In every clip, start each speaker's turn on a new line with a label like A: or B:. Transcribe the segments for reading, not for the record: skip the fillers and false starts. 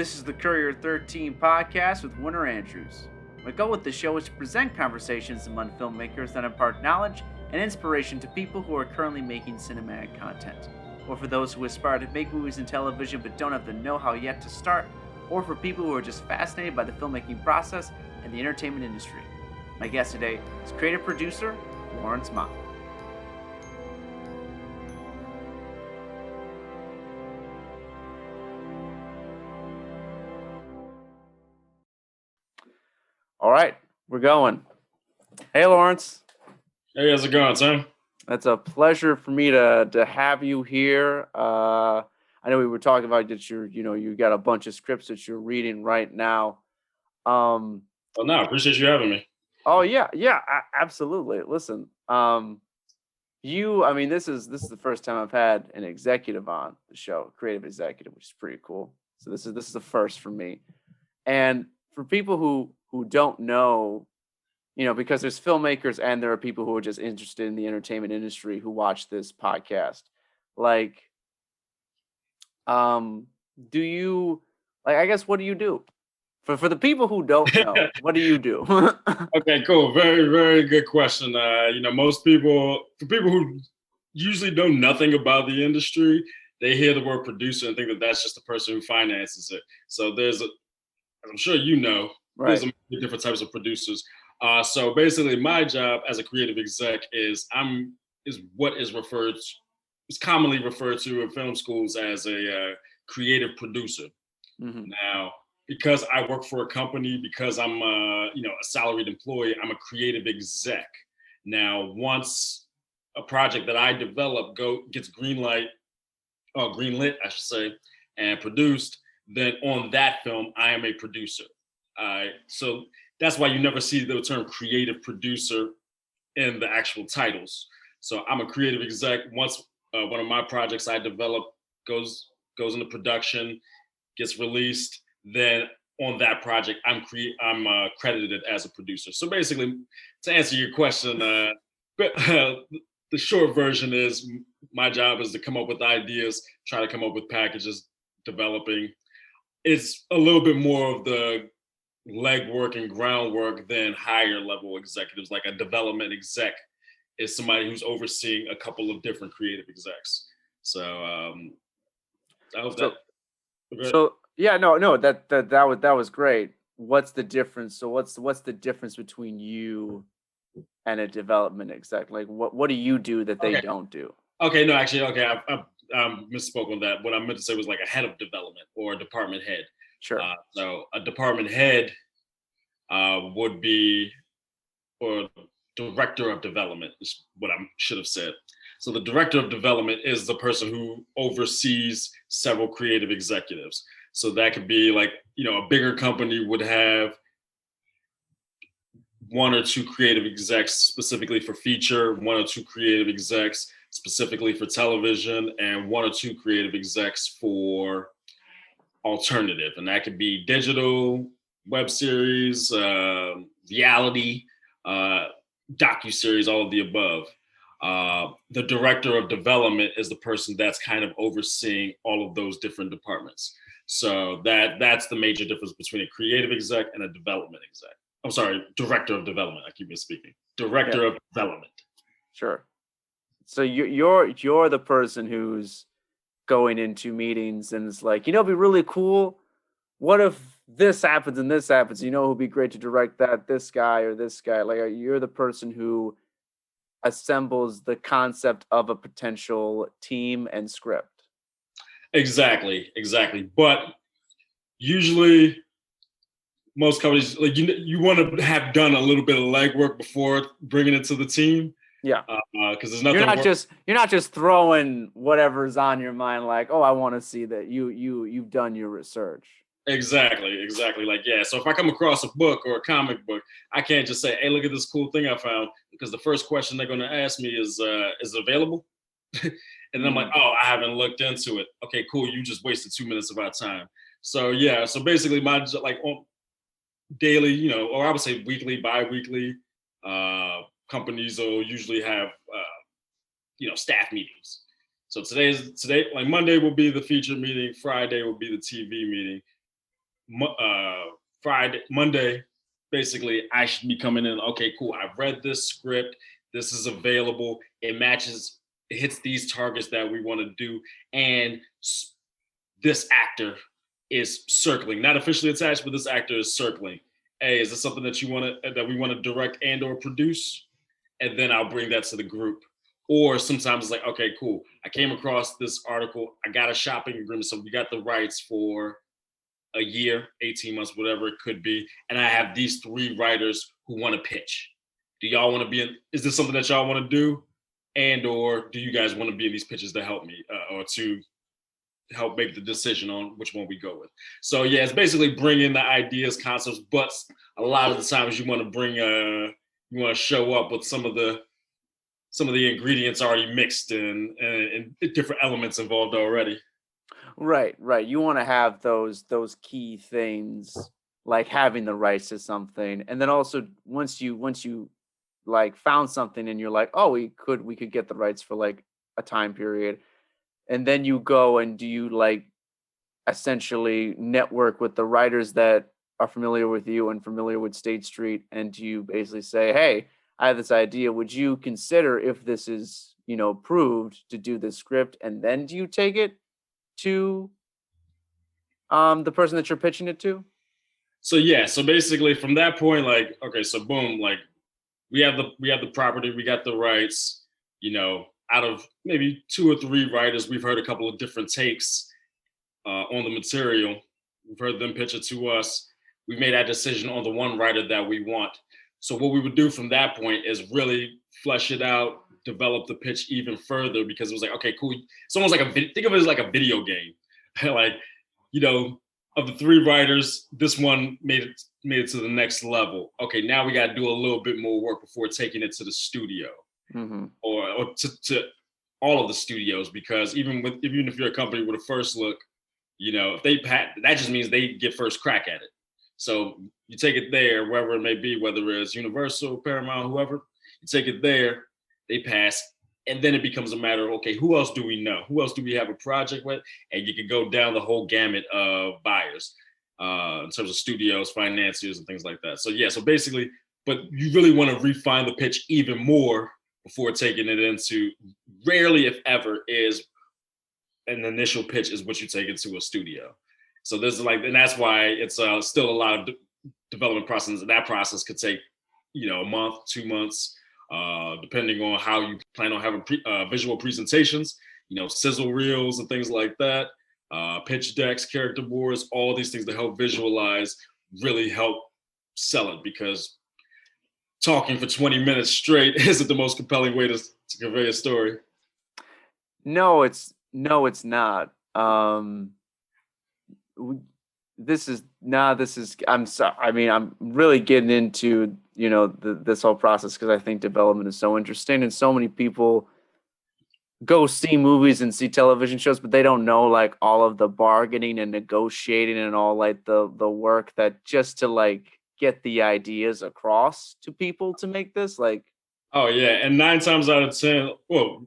A: This is the Courier 13 podcast with Winter Andrews. My goal with the show is to present conversations among filmmakers that impart knowledge and inspiration to people who are currently making cinematic content, or for those who aspire to make movies and television but don't have the know-how yet to start, or for people who are just fascinated by the filmmaking process and the entertainment industry. My guest today is creative producer Lawrence Mott. All right, we're going. Hey, Lawrence.
B: Hey, how's it going, Sam?
A: It's a pleasure for me to have you here. I know we were talking about that you got a bunch of scripts that you're reading right now.
B: Well, no, I appreciate you having me.
A: Oh yeah, absolutely. Listen, this is the first time I've had an executive on the show, creative executive, which is pretty cool. So this is the first for me, and for people who don't know, because there's filmmakers and there are people who are just interested in the entertainment industry who watch this podcast. Like, I guess, what do you do? For the people who don't know, what do you do?
B: Okay, cool. Very, very good question. For people who usually know nothing about the industry, they hear the word producer and think that that's just the person who finances it. So I'm sure there's different types of producers. So basically, my job as a creative exec is commonly referred to in film schools as a creative producer.
A: Mm-hmm.
B: Now, because I work for a company, because I'm a salaried employee, I'm a creative exec. Now, once a project that I develop gets greenlit, I should say, and produced, then on that film, I am a producer. So that's why you never see the term creative producer in the actual titles. So I'm a creative exec. Once one of my projects I develop goes into production, gets released, then on that project I'm credited as a producer. So basically, to answer your question, the short version is my job is to come up with ideas, try to come up with packages, developing. It's a little bit more of the legwork and groundwork than higher level executives. Like a development exec is somebody who's overseeing a couple of different creative execs. So I hope that.
A: So yeah, no, that was great. What's the difference? So what's the difference between you and a development exec? Like what do you do that they don't do?
B: Okay, no, actually, okay, I misspoke on that. What I meant to say was like a head of development or a department head.
A: Sure.
B: So a department head would be, or director of development is what I should have said. So the director of development is the person who oversees several creative executives. So that could be like, a bigger company would have one or two creative execs specifically for feature, one or two creative execs specifically for television, and one or two creative execs for alternative. And that could be digital, web series, reality, docuseries, all of the above. The director of development is the person that's kind of overseeing all of those different departments. So that's the major difference between a creative exec and a development exec. I'm sorry, director of development. I keep misspeaking. Director of development.
A: Sure. So you're the person who's going into meetings and it's like, it'd be really cool. What if this happens and this happens? It'd be great to direct that, this guy or this guy. Like, you're the person who assembles the concept of a potential team and script.
B: Exactly. But usually most companies, like, you want to have done a little bit of legwork before bringing it to the team.
A: Yeah.
B: Because there's nothing.
A: You're not just throwing whatever's on your mind. Like, oh, I want to see that you've done your research.
B: Exactly. Like, yeah. So if I come across a book or a comic book, I can't just say, "Hey, look at this cool thing I found," because the first question they're going to ask me is it available? And then I'm like, "Oh, I haven't looked into it." Okay, cool. You just wasted 2 minutes of our time. So yeah. So basically, my on daily, or I would say weekly, bi-weekly, companies will usually have staff meetings. So today, like Monday will be the feature meeting, Friday will be the TV meeting, Monday, basically, I should be coming in. Okay, cool. I've read this script. This is available. It matches. It hits these targets that we want to do, and this actor is circling. Not officially attached, but this actor is circling. Hey, is this something that we want to direct and or produce? And then I'll bring that to the group. Or sometimes it's like, okay, cool. I came across this article. I got a shopping agreement, so we got the rights for a year, 18 months, whatever it could be. And I have these 3 writers who want to pitch. Do y'all want to be in? Is this something that y'all want to do? And or do you guys want to be in these pitches to help me or to help make the decision on which one we go with? So yeah, it's basically bringing the ideas, concepts, but a lot of the times you want to show up with some of the ingredients already mixed and different elements involved already.
A: Right, right. You want to have those key things, like having the rights to something, and then also once you like found something and you're like, oh, we could get the rights for like a time period, and then you go and do you like essentially network with the writers that are familiar with you and familiar with State Street, and do you basically say, hey, I have this idea. Would you consider, if this is, proved, to do this script, and then do you take it to the person that you're pitching it to?
B: So yeah, so basically from that point, like, okay, so boom, like we have the property, we got the rights, out of maybe 2 or 3 writers, we've heard a couple of different takes on the material. We've heard them pitch it to us. We made that decision on the one writer that we want. So what we would do from that point is really flesh it out, develop the pitch even further, because it was like, okay, cool. It's almost like think of it as like a video game. Like, of the 3 writers, this one made it to the next level. Okay, now we got to do a little bit more work before taking it to the studio, or to all of the studios, because even if you're a company with a first look, if they that just means they get first crack at it. So you take it there, wherever it may be, whether it's Universal, Paramount, whoever, you take it there, they pass. And then it becomes a matter of, okay, who else do we know? Who else do we have a project with? And you can go down the whole gamut of buyers in terms of studios, financiers, and things like that. So yeah, so basically, but you really want to refine the pitch even more before taking it into, rarely if ever is an initial pitch is what you take into a studio. So there's and that's why it's still a lot of development process. And that process could take, a month, 2 months, depending on how you plan on having visual presentations, sizzle reels and things like that, pitch decks, character boards, all these things to help visualize, really help sell it, because talking for 20 minutes straight isn't the most compelling way to convey a story.
A: No, it's not. I'm sorry. I mean, I'm really getting into, this whole process because I think development is so interesting, and so many people go see movies and see television shows, but they don't know like all of the bargaining and negotiating and all like the work that just to like get the ideas across to people to make this like.
B: Oh yeah, and 9 times out of 10, well,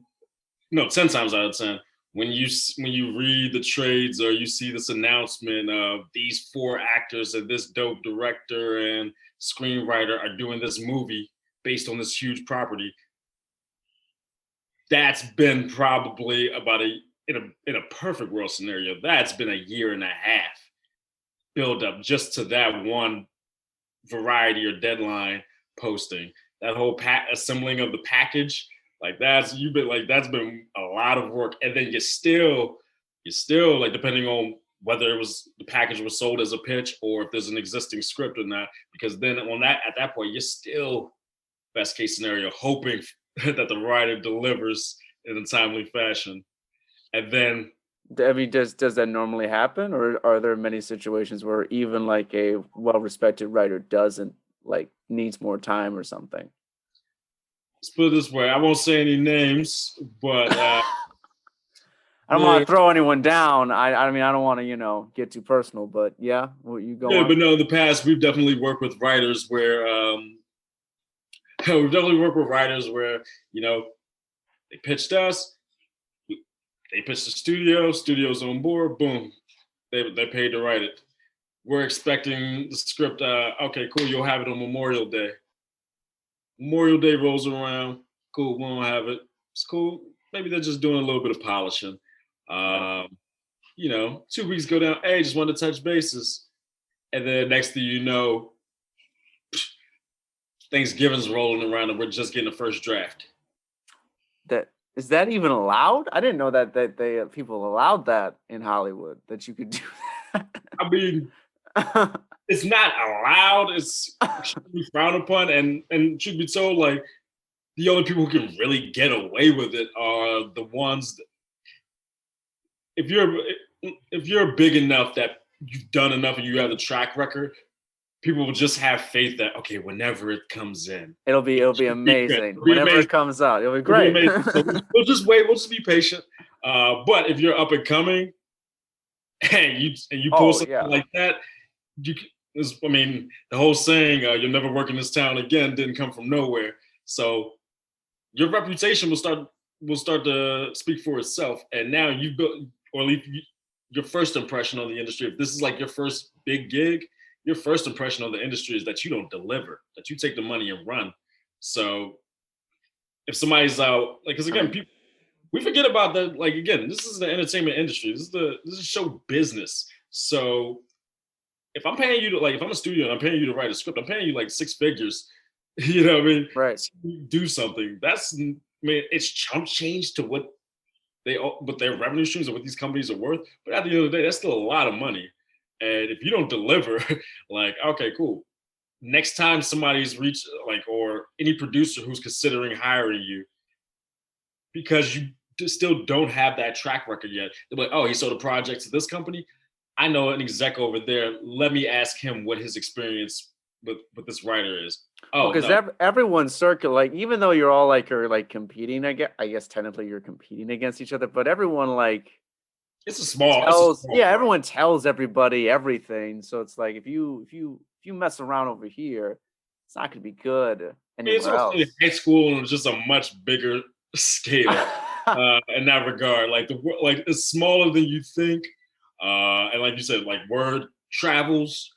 B: no, 10 times out of 10, when you read the trades or you see this announcement of these 4 actors and this dope director and screenwriter are doing this movie based on this huge property, that's been probably about in a perfect world scenario, that's been a year and a half build up just to that one Variety or Deadline posting. That whole assembling of the package, that's been a lot of work. And then you're still like, depending on whether the package was sold as a pitch or if there's an existing script or not, because then at that point, you're still, best case scenario, hoping that the writer delivers in a timely fashion. And then,
A: I mean, does that normally happen, or are there many situations where even like a well-respected writer doesn't like needs more time or something?
B: Let's put it this way: I won't say any names, but
A: I don't want to throw anyone down. I mean, I don't want to get too personal, but yeah, you go.
B: Yeah,
A: on.
B: But no, in the past we've definitely worked with writers where they pitched us, they pitched the studios on board, boom, they paid to write it. we're expecting the script. Okay, cool. You'll have it on Memorial Day. Memorial Day rolls around. Cool. We don't have it. It's cool. Maybe they're just doing a little bit of polishing. Um, 2 weeks go down. Hey, just wanted to touch bases. And then next thing you know, Thanksgiving's rolling around and we're just getting the first draft.
A: That is that even allowed? I didn't know that they people allowed that in Hollywood, that you could do that.
B: I mean, it's not allowed. It's extremely frowned upon, and should be told, like, the only people who can really get away with it are the ones that, if you're big enough that you've done enough and you have the track record, people will just have faith that, okay, whenever it comes in,
A: it'll be amazing. Whenever it comes out, it'll be great.
B: It'll be amazing. So we'll just wait. We'll just be patient. But if you're up and coming and you pull something like that, the whole saying, "You'll never work in this town again," didn't come from nowhere. So your reputation will start to speak for itself. And now you've built, or at least your first impression on the industry. If this is like your first big gig, your first impression of the industry is that you don't deliver, that you take the money and run. So if somebody's out, like, because again, we forget about that. Like, again, this is the entertainment industry. This is show business. So if I'm paying you to, like, if I'm a studio and I'm paying you to write a script, I'm paying you like six figures. You know what I mean?
A: Right.
B: To do something. It's chump change to what their revenue streams or what these companies are worth. But at the end of the day, that's still a lot of money. And if you don't deliver, like, okay, cool. Next time somebody's reached, like, or any producer who's considering hiring you, because you still don't have that track record yet, they're like, oh, he sold a project to this company. I know an exec over there. Let me ask him what his experience with this writer is. Oh,
A: because everyone's like, even though you're all are competing, I guess technically you're competing against each other, but everyone everyone tells everybody everything. So it's like, if you mess around over here, it's not going to be good anywhere else.
B: In high school, it's just a much bigger scale in that regard. Like it's smaller than you think, and like you said, like word travels.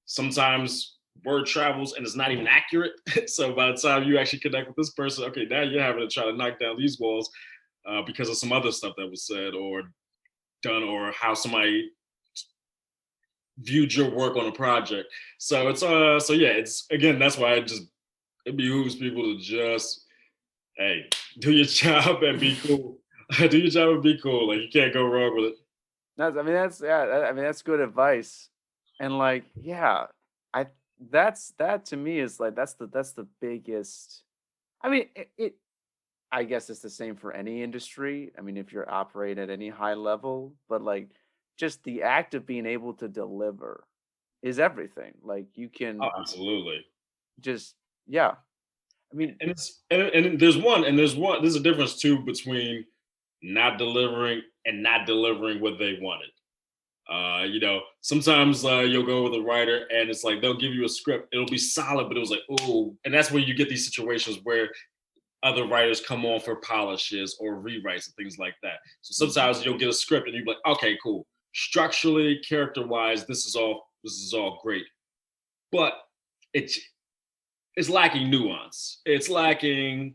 B: Sometimes word travels and it's not even accurate. So by the time you actually connect with this person, okay, now you're having to try to knock down these walls because of some other stuff that was said or done, or how somebody viewed your work on a project. So it's it's, again, that's why it behooves people to just, hey, do your job and be cool. Do your job and be cool. Like, you can't go wrong with it.
A: That's good advice. And that to me is like, that's the biggest. I mean, I guess it's the same for any industry. I mean, if you're operating at any high level, but like, just the act of being able to deliver is everything. Like, you can
B: absolutely
A: just, yeah. I mean,
B: and there's a difference too between not delivering and not delivering what they wanted. Sometimes you'll go with a writer and it's like they'll give you a script, it'll be solid, but it was like, oh, and that's where you get these situations where other writers come on for polishes or rewrites and things like that. So sometimes you'll get a script and you'll be like, okay, cool. Structurally, character-wise, this is all great, but it's lacking nuance. It's lacking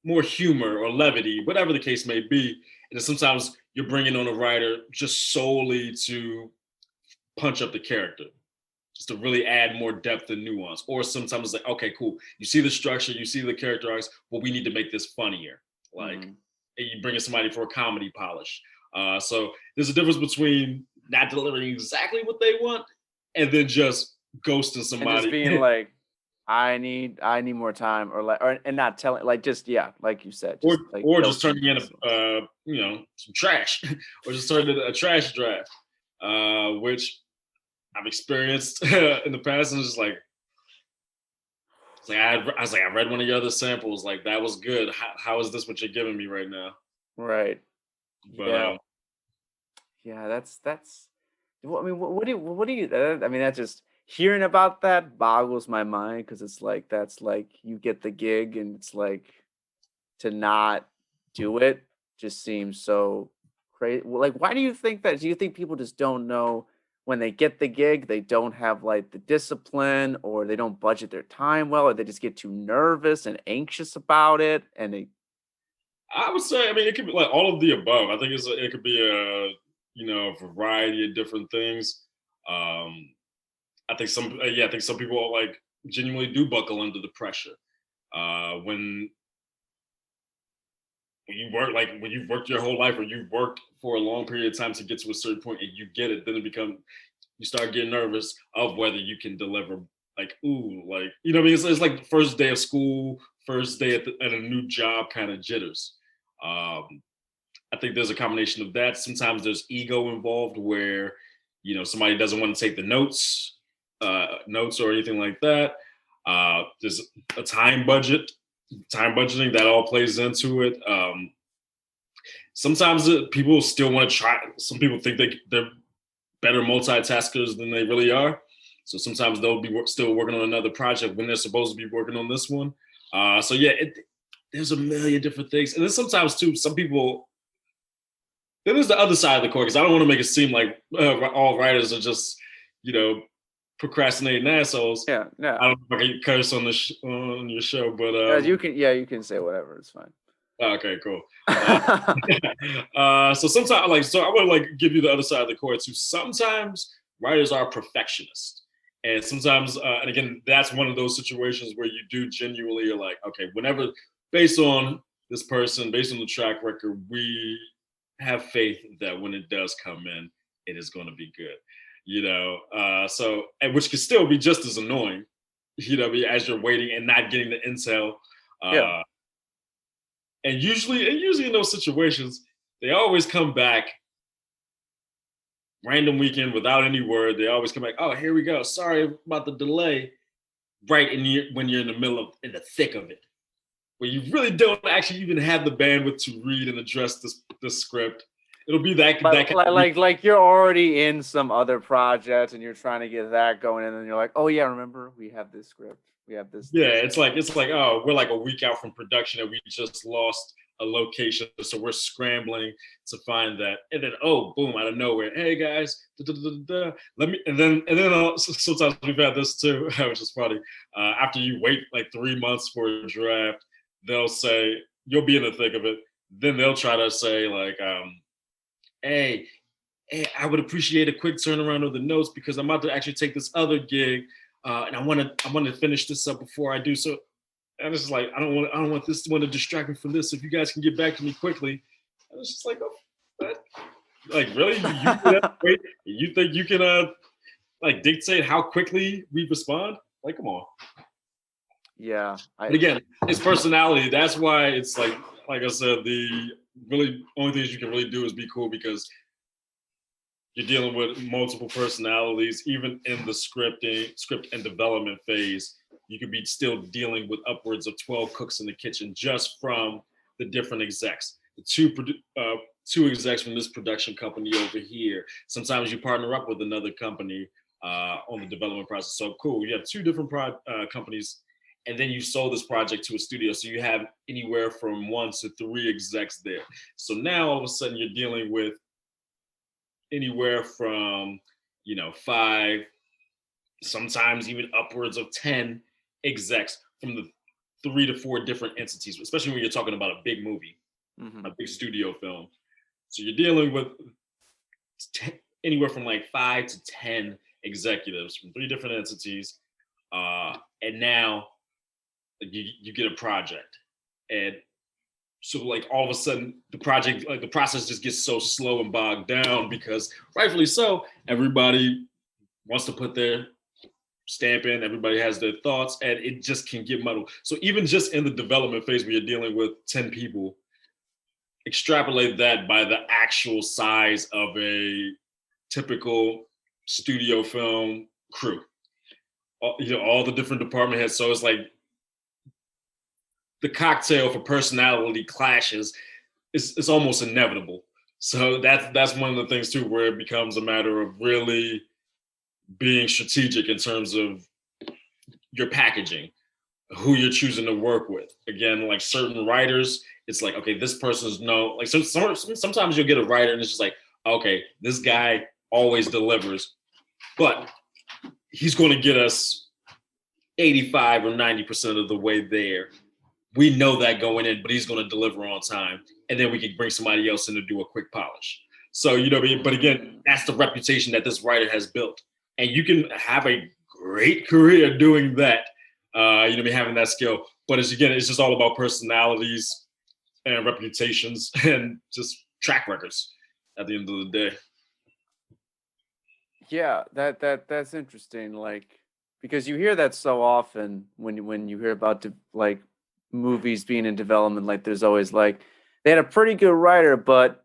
B: more humor or levity, whatever the case may be. And then sometimes you're bringing on a writer just solely to punch up the character, just to really add more depth and nuance. Or sometimes it's like, okay, cool. You see the structure, you see the character arcs, well, we need to make this funnier. Like, you bring in somebody for a comedy polish. So there's a difference between not delivering exactly what they want and then just ghosting somebody.
A: And just being like, I need more time, and not telling, like, just, like you said,
B: just turning in some trash, or just turning in a trash draft, which I've experienced in the past, and it's just like, I read one of your other samples, like, that was good. How is this what you're giving me right now?
A: Right.
B: But
A: that's. I mean, what do you? I mean, that just. Hearing about that boggles my mind, because it's like, that's like, you get the gig and it's like, to not do it just seems so crazy. Like, why do you think that? Do you think people just don't know when they get the gig, they don't have like the discipline, or they don't budget their time well, or they just get too nervous and anxious about it, and they
B: I would say, I mean, it could be like all of the above. I think it could be a variety of different things. Um, I think some people like genuinely do buckle under the pressure. When you work, like when you've worked your whole life or you've worked for a long period of time to get to a certain point and you get it, then you start getting nervous of whether you can deliver. Like, ooh, like, you know what I mean? It's like the first day of school, first day at a new job kind of jitters. Um, I think there's a combination of that. Sometimes there's ego involved where, somebody doesn't want to take the notes or anything like that. There's a time budgeting that all plays into it. Sometimes people still want to try. Some people think they're better multitaskers than they really are. So sometimes they'll be still working on another project when they're supposed to be working on this one. So yeah, there's a million different things. And then sometimes too, some people, then there's the other side of the coin, because I don't want to make it seem like all writers are just, procrastinating assholes.
A: yeah, yeah.
B: I don't know if I can curse on on your show, but
A: you can say whatever. It's fine.
B: Okay, cool. So sometimes, I want to give you the other side of the coin too. Sometimes writers are perfectionists, and sometimes, and again, that's one of those situations where you do genuinely are like, okay, whenever, based on this person, based on the track record, we have faith that when it does come in, it is going to be good. So, and which could still be just as annoying, as you're waiting and not getting the intel.
A: Yeah.
B: And usually in those situations, they always come back random weekend without any word. They always come back, oh, here we go. Sorry about the delay. Right when you're in the thick of it, where you really don't actually even have the bandwidth to read and address this script. It'll be
A: like you're already in some other project and you're trying to get that going, and then you're like, oh yeah, remember we have this script, we have this.
B: Yeah, it's like oh, we're like a week out from production and we just lost a location, so we're scrambling to find that, and then oh, boom, out of nowhere, hey guys, let me, and then sometimes we've had this too, which is funny. After you wait like 3 months for a draft, they'll say you'll be in the thick of it. Then they'll try to say like, hey, I would appreciate a quick turnaround of the notes because I'm about to actually take this other gig, and I want to finish this up before I do so. And it's just like I don't want this one to distract me from this. If you guys can get back to me quickly, and it's just like, oh, what? Like really, you think you can like dictate how quickly we respond? Like, come on.
A: Yeah.
B: But again, it's personality. That's why it's like I said, the really only things you can really do is be cool, because you're dealing with multiple personalities. Even in the script and development phase, you could be still dealing with upwards of 12 cooks in the kitchen just from the different execs. The two execs from this production company over here. Sometimes you partner up with another company on the development process. So cool, you have two different companies, and then you sold this project to a studio. So you have anywhere from 1 to 3 execs there. So now all of a sudden you're dealing with anywhere from 5, sometimes even upwards of 10 execs from the 3 to 4 different entities, especially when you're talking about a big movie, a big studio film. So you're dealing with anywhere from like 5 to 10 executives from 3 different entities, and now you get a project, and so like all of a sudden the project, like the process just gets so slow and bogged down, because rightfully so, everybody wants to put their stamp in, everybody has their thoughts, and it just can get muddled. So even just in the development phase where you're dealing with 10 people, extrapolate that by the actual size of a typical studio film crew. All the different department heads. So it's like the cocktail for personality clashes is almost inevitable. So that's one of the things too, where it becomes a matter of really being strategic in terms of your packaging, who you're choosing to work with. Again, like certain writers, it's like, okay, this person's sometimes you'll get a writer and it's just like, okay, this guy always delivers. but he's going to get us 85 or 90% of the way there. We know that going in, but he's going to deliver on time. And then we can bring somebody else in to do a quick polish. So, you know what I mean? But again, that's the reputation that this writer has built. And you can have a great career doing that, you know what I mean, having that skill. But it's just all about personalities and reputations and just track records at the end of the day.
A: Yeah, that's interesting. Like, because you hear that so often when you hear about like movies being in development. Like, there's always like they had a pretty good writer, but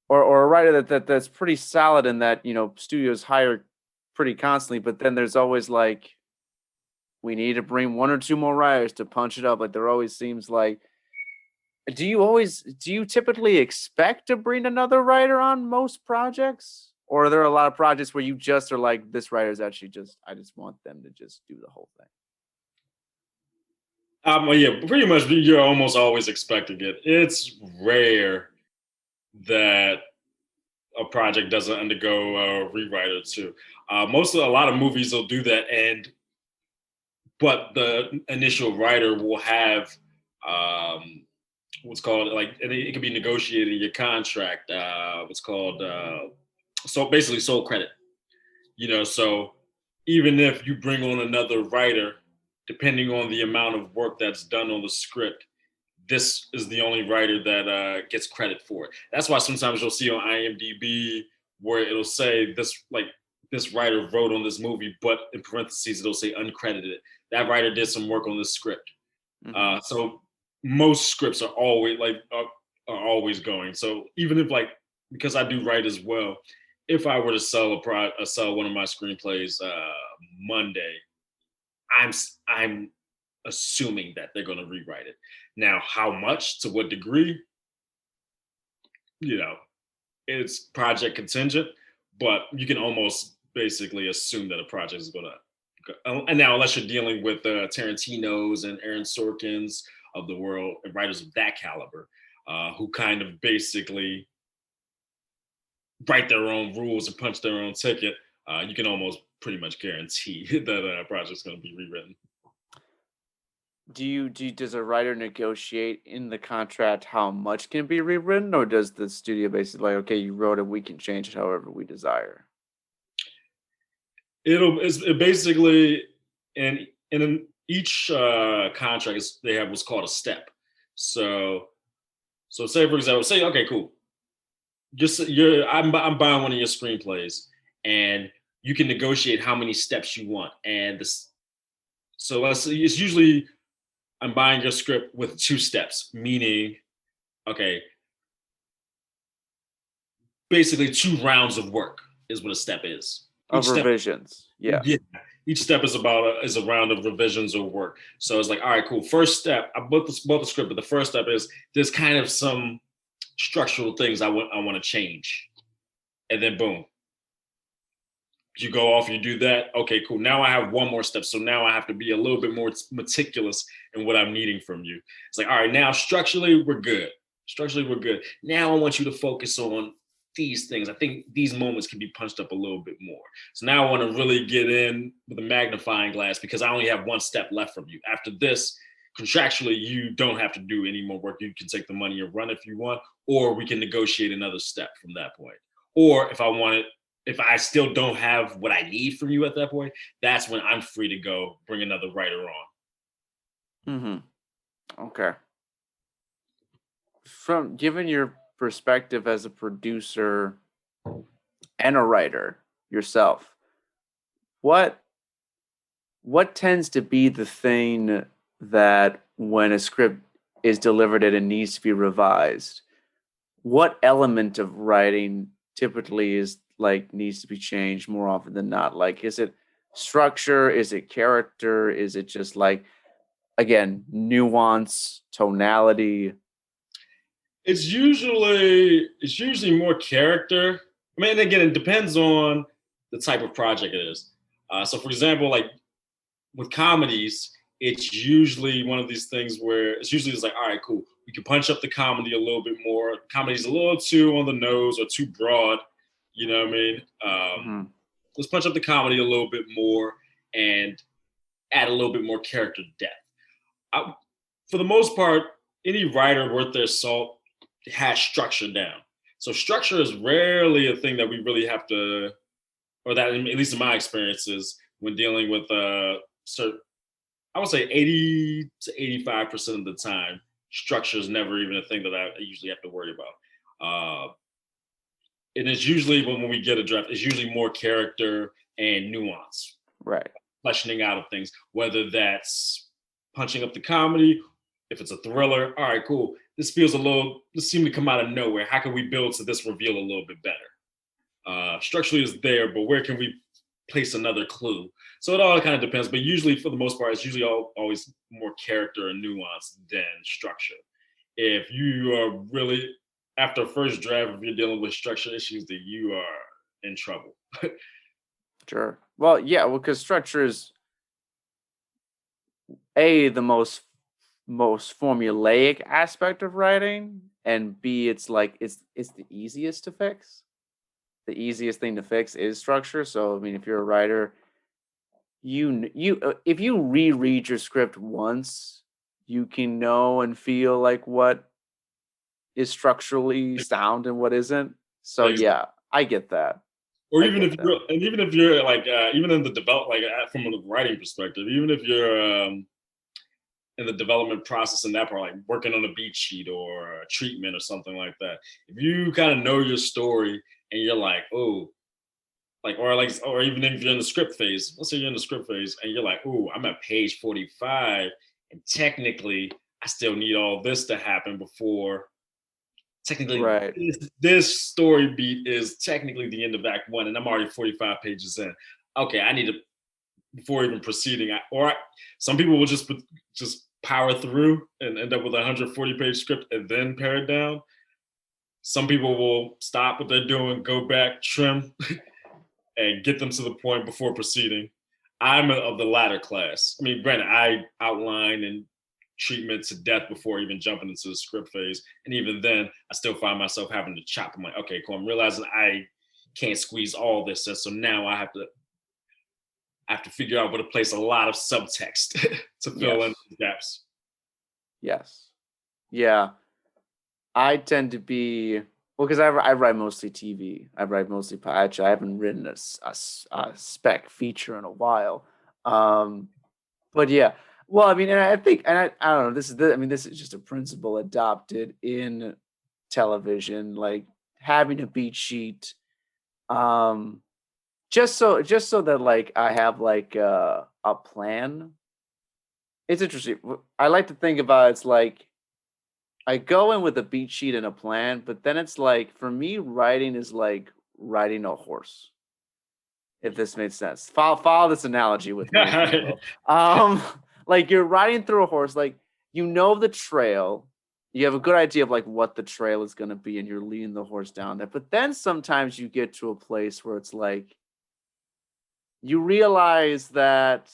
A: or a writer that's pretty solid, and that studios hire pretty constantly. But then there's always like, we need to bring one or two more writers to punch it up. Like, there always seems like. Do you typically expect to bring another writer on most projects? Or are there a lot of projects where you just are like, this writer's actually I just want them to just do the whole thing?
B: Well, yeah, pretty much you're almost always expecting it. It's rare that a project doesn't undergo a rewrite or two. A lot of movies will do that, but the initial writer will have what's called, like, and it can be negotiated in your contract. What's called so basically sole credit. So even if you bring on another writer, depending on the amount of work that's done on the script, this is the only writer that gets credit for it. That's why sometimes you'll see on IMDb where it'll say this writer wrote on this movie, but in parentheses it'll say uncredited. That writer did some work on the script. Mm-hmm. So most scripts are always going. So even if, like, because I do write as well, if I were to sell one of my screenplays Monday, I'm assuming that they're going to rewrite it. Now, how much, to what degree, it's project contingent, but you can almost basically assume that a project is going to go. And now, unless you're dealing with Tarantino's and Aaron Sorkin's of the world, and writers of that caliber, who kind of basically write their own rules and punch their own ticket, you can almost pretty much guarantee that a project's going to be rewritten.
A: Does a writer negotiate in the contract how much can be rewritten, or does the studio basically like, okay, you wrote it, we can change it however we desire?
B: It basically, and in each contract they have what's called a step. So say, for example, okay, cool. I'm buying one of your screenplays, and you can negotiate how many steps you want. And so let's say it's usually, I'm buying your script with 2 steps, meaning, okay, basically 2 rounds of work is what a step is.
A: Of revisions. Yeah.
B: Each step is a round of revisions or work. So it's like, all right, cool. First step, I bought the script, but the first step is there's kind of some structural things I want to change. And then boom. You go off, you do that. Okay, cool. Now I have one more step. So now I have to be a little bit more meticulous in what I'm needing from you. It's like, all right, now structurally, we're good. Now I want you to focus on these things. I think these moments can be punched up a little bit more. So now I want to really get in with a magnifying glass, because I only have one step left from you. After this, contractually, you don't have to do any more work. You can take the money and run if you want, or we can negotiate another step from that point. Or if I still don't have what I need from you at that point, that's when I'm free to go bring another writer on.
A: Mm-hmm. Okay. From given your perspective as a producer and a writer yourself, what tends to be the thing that when a script is delivered and it needs to be revised, what element of writing typically needs to be changed more often than not? Like, is it structure? Is it character? Is it just like, again, nuance, tonality?
B: It's usually more character. I mean, again, it depends on the type of project it is. So for example, like with comedies, it's usually one of these things where it's usually just like, all right, cool. We can punch up the comedy a little bit more. Comedy's a little too on the nose or too broad. You know what I mean? let's punch up the comedy a little bit more and add a little bit more character depth. For the most part, any writer worth their salt has structure down. So structure is rarely a thing that we really have to, or that at least in my experiences when dealing with certain, I would say 80 to 85% of the time, structure is never even a thing that I usually have to worry about. And it's usually when we get a draft, it's usually more character and nuance,
A: Right.
B: fleshing out of things, whether that's punching up the comedy. If it's a thriller, all right, cool. This seemed to come out of nowhere. How can we build to this reveal a little bit better? Structurally is there, but where can we place another clue? So it all kind of depends, but usually for the most part, it's usually always more character and nuance than structure. If you are really, after first draft, if you're dealing with structure issues, then you are in trouble.
A: Sure. Well, yeah, well, because structure is the most formulaic aspect of writing, and B, it's like it's the easiest to fix. The easiest thing to fix is structure. So I mean, if you're a writer, if you reread your script once, you can know and feel like what is structurally sound and what isn't. So
B: Exactly.
A: yeah, I get that.
B: Or
A: I
B: even
A: get
B: if
A: that.
B: you're like even in the from a writing perspective, even if you're in the development process and that part, like working on a beat sheet or a treatment or something like that, if you kind of know your story and you're like, oh, or even if you're in the script phase, let's say you're in the script phase and you're like, oh, I'm at page 45 and technically I still need all this to happen before technically
A: Right.
B: this story beat is technically the end of act one and I'm already 45 pages in. Okay, I need to, before even proceeding, some people will just power through and end up with a 140-page script and then pare it down. Some people will stop what they're doing, go back, trim, and get them to the point before proceeding. I'm of the latter class. I mean, granted, I outline and treatment to death before even jumping into the script phase. And even then, I still find myself having to chop. I'm like, okay, cool. I'm realizing I can't squeeze all this in. So now I have to figure out where to place a lot of subtext to fill in the gaps.
A: Yes. Yeah. I tend to be, well, because I write mostly TV. I write mostly, actually, I haven't written a spec feature in a while. But yeah, well, I mean, and I think, and I don't know, this is just a principle adopted in television, like having a beat sheet, um, just so that like I have like a plan. It's interesting. I like to think about it's like I go in with a beat sheet and a plan, but then it's like for me, writing is like riding a horse. If this makes sense, follow this analogy with me, if you will. Like you're riding through a horse, like you know the trail, you have a good idea of like what the trail is going to be, and you're leading the horse down there. But then sometimes you get to a place where it's like you realize that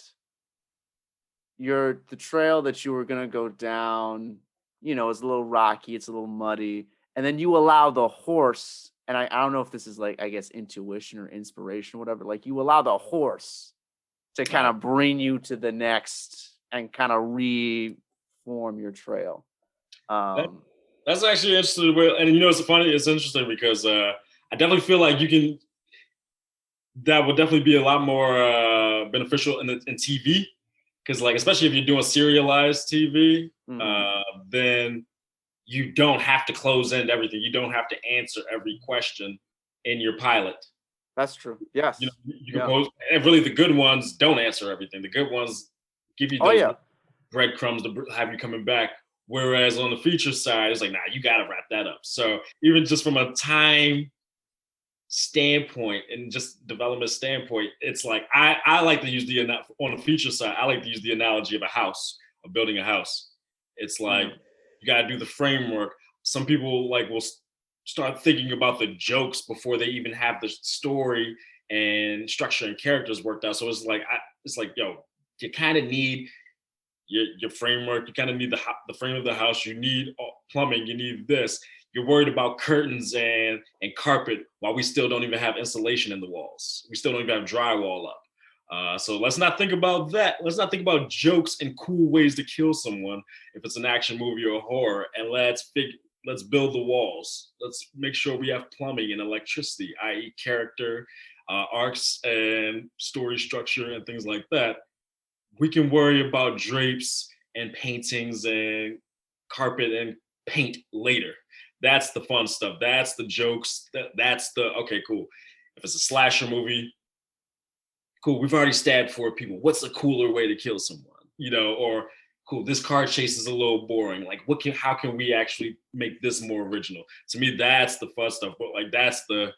A: the trail that you were going to go down, is a little rocky, it's a little muddy, and then you allow the horse, and I don't know if this is like, I guess, intuition or inspiration or whatever, like you allow the horse to kind of bring you to the next and kind of reform your trail.
B: That's actually interesting. And it's funny, it's interesting because I definitely feel like that would definitely be a lot more beneficial in TV. Because like, especially if you're doing serialized TV, then you don't have to close end everything. You don't have to answer every question in your pilot.
A: That's true. Yes.
B: You can pose, and really the good ones don't answer everything. The good ones give you those breadcrumbs to have you coming back. Whereas on the feature side, it's like, nah, you got to wrap that up. So even just from a time standpoint and just development standpoint, it's like I like to use on the feature side, I like to use the analogy of of building a house. It's like you got to do the framework. Some people like will start thinking about the jokes before they even have the story and structure and characters worked out. So it's like yo, you kind of need your framework. You kind of need the frame of the house. You need plumbing. You need this. you're worried about curtains and carpet while we still don't even have insulation in the walls. We still don't even have drywall up. So let's not think about that. Let's not think about jokes and cool ways to kill someone if it's an action movie or a horror. And let's build the walls. Let's make sure we have plumbing and electricity, i.e., character, arcs, and story structure, and things like that. We can worry about drapes and paintings and carpet and paint later. That's the fun stuff. That's the jokes. That's the okay, cool. If it's a slasher movie, cool. We've already stabbed 4 people. What's a cooler way to kill someone? Or cool. This car chase is a little boring. Like, how can we actually make this more original? To me, that's the fun stuff. But like, that's the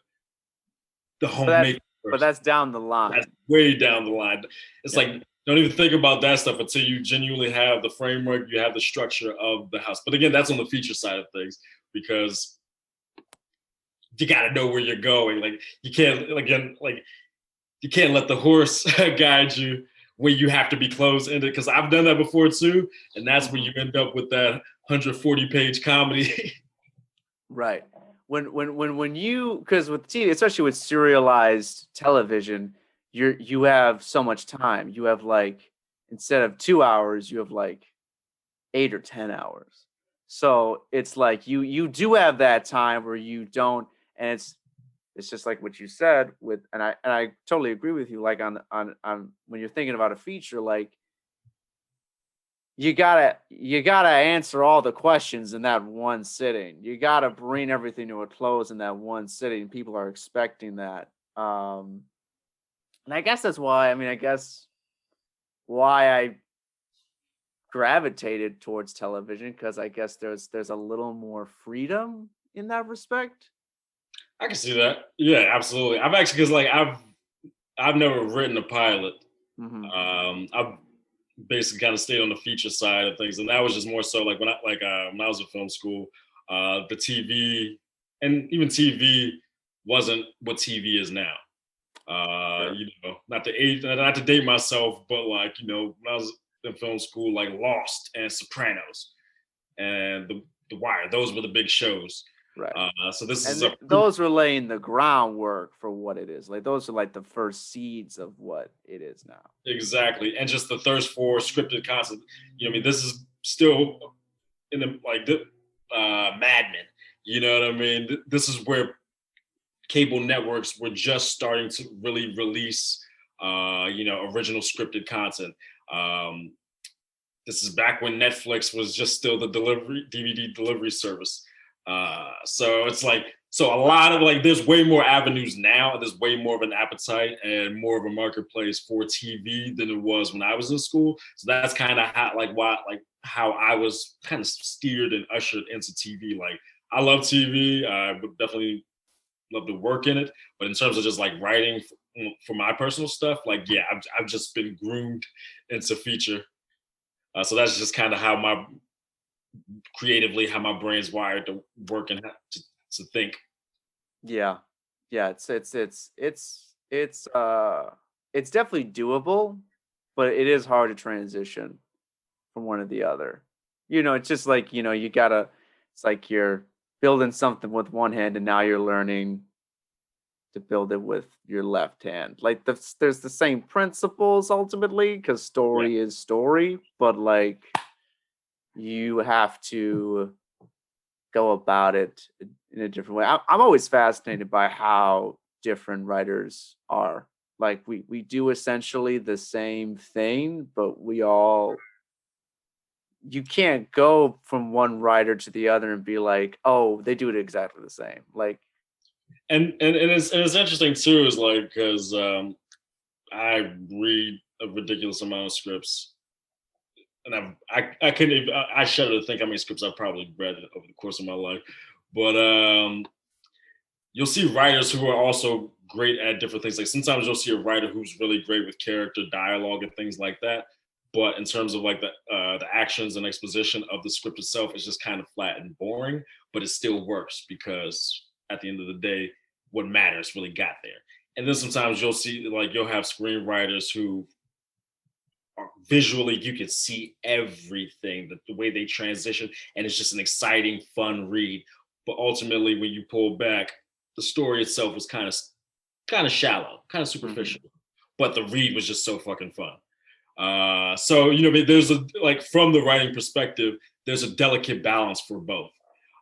B: homemade.
A: But that's down the line.
B: That's way down the line. It's like, don't even think about that stuff until you genuinely have the framework, you have the structure of the house. But again, that's on the feature side of things, because you got to know where you're going. Like, you can't, again, like, you can't let the horse guide you where you have to be closed-ended, because I've done that before too, and that's when you end up with that 140-page comedy.
A: Right. When you, because with TV, especially with serialized television, you have so much time. You have, like, instead of 2 hours, you have like 8 or 10 hours. So it's like you do have that time where you don't, and it's just like what you said with, and I totally agree with you. Like on when you're thinking about a feature, like you gotta answer all the questions in that one sitting. You gotta bring everything to a close in that one sitting. People are expecting that. And I guess that's why, I guess why I gravitated towards television, because I guess there's a little more freedom in that respect.
B: I can see that. Yeah, absolutely. I've actually, because like I've never written a pilot.
A: Mm-hmm.
B: I've basically kind of stayed on the feature side of things, and that was just more so like when I was in film school, the TV, and even TV wasn't what TV is now.
A: Sure.
B: Not to date myself, but like, when I was in film school, like Lost and Sopranos and the Wire, those were the big shows.
A: Right.
B: So this
A: And
B: is
A: those were laying the groundwork for what it is. Like, those are like the first seeds of what it is now.
B: exactly, and just the thirst for scripted content. This is still in the Mad Men. You know what I mean? This is where cable networks were just starting to really release, original scripted content. This is back when Netflix was just still the DVD delivery service. So it's like, so a lot of like, there's way more avenues now. There's way more of an appetite and more of a marketplace for TV than it was when I was in school. So that's kind of how I was kind of steered and ushered into TV. Like, I love TV. I would definitely love to work in it. But in terms of just like writing for my personal stuff, like, yeah, I've just been groomed into feature. So that's just kind of how my brain's wired to work and to think.
A: Yeah. It's definitely doable, but it is hard to transition from one to the other. It's just like, it's like you're building something with one hand and now you're learning to build it with your left hand. Like, there's the same principles ultimately, because story is story, but like, you have to go about it in a different way. I'm always fascinated by how different writers are. Like, we do essentially the same thing, but you can't go from one writer to the other and be like, oh, they do it exactly the same. Like,
B: and it's interesting too, is like, because I read a ridiculous amount of scripts, and I couldn't even, I shudder to think how many scripts I've probably read over the course of my life. But you'll see writers who are also great at different things. Like, sometimes you'll see a writer who's really great with character dialogue and things like that. But in terms of like the actions and exposition of the script itself, it's just kind of flat and boring. But it still works, because at the end of the day, what matters really got there. And then sometimes you'll have screenwriters who are visually, you can see everything, the way they transition, and it's just an exciting, fun read. but ultimately when you pull back, the story itself was kind of shallow, kind of superficial, but the read was just so fucking fun. So there's a like from the writing perspective, there's a delicate balance for both.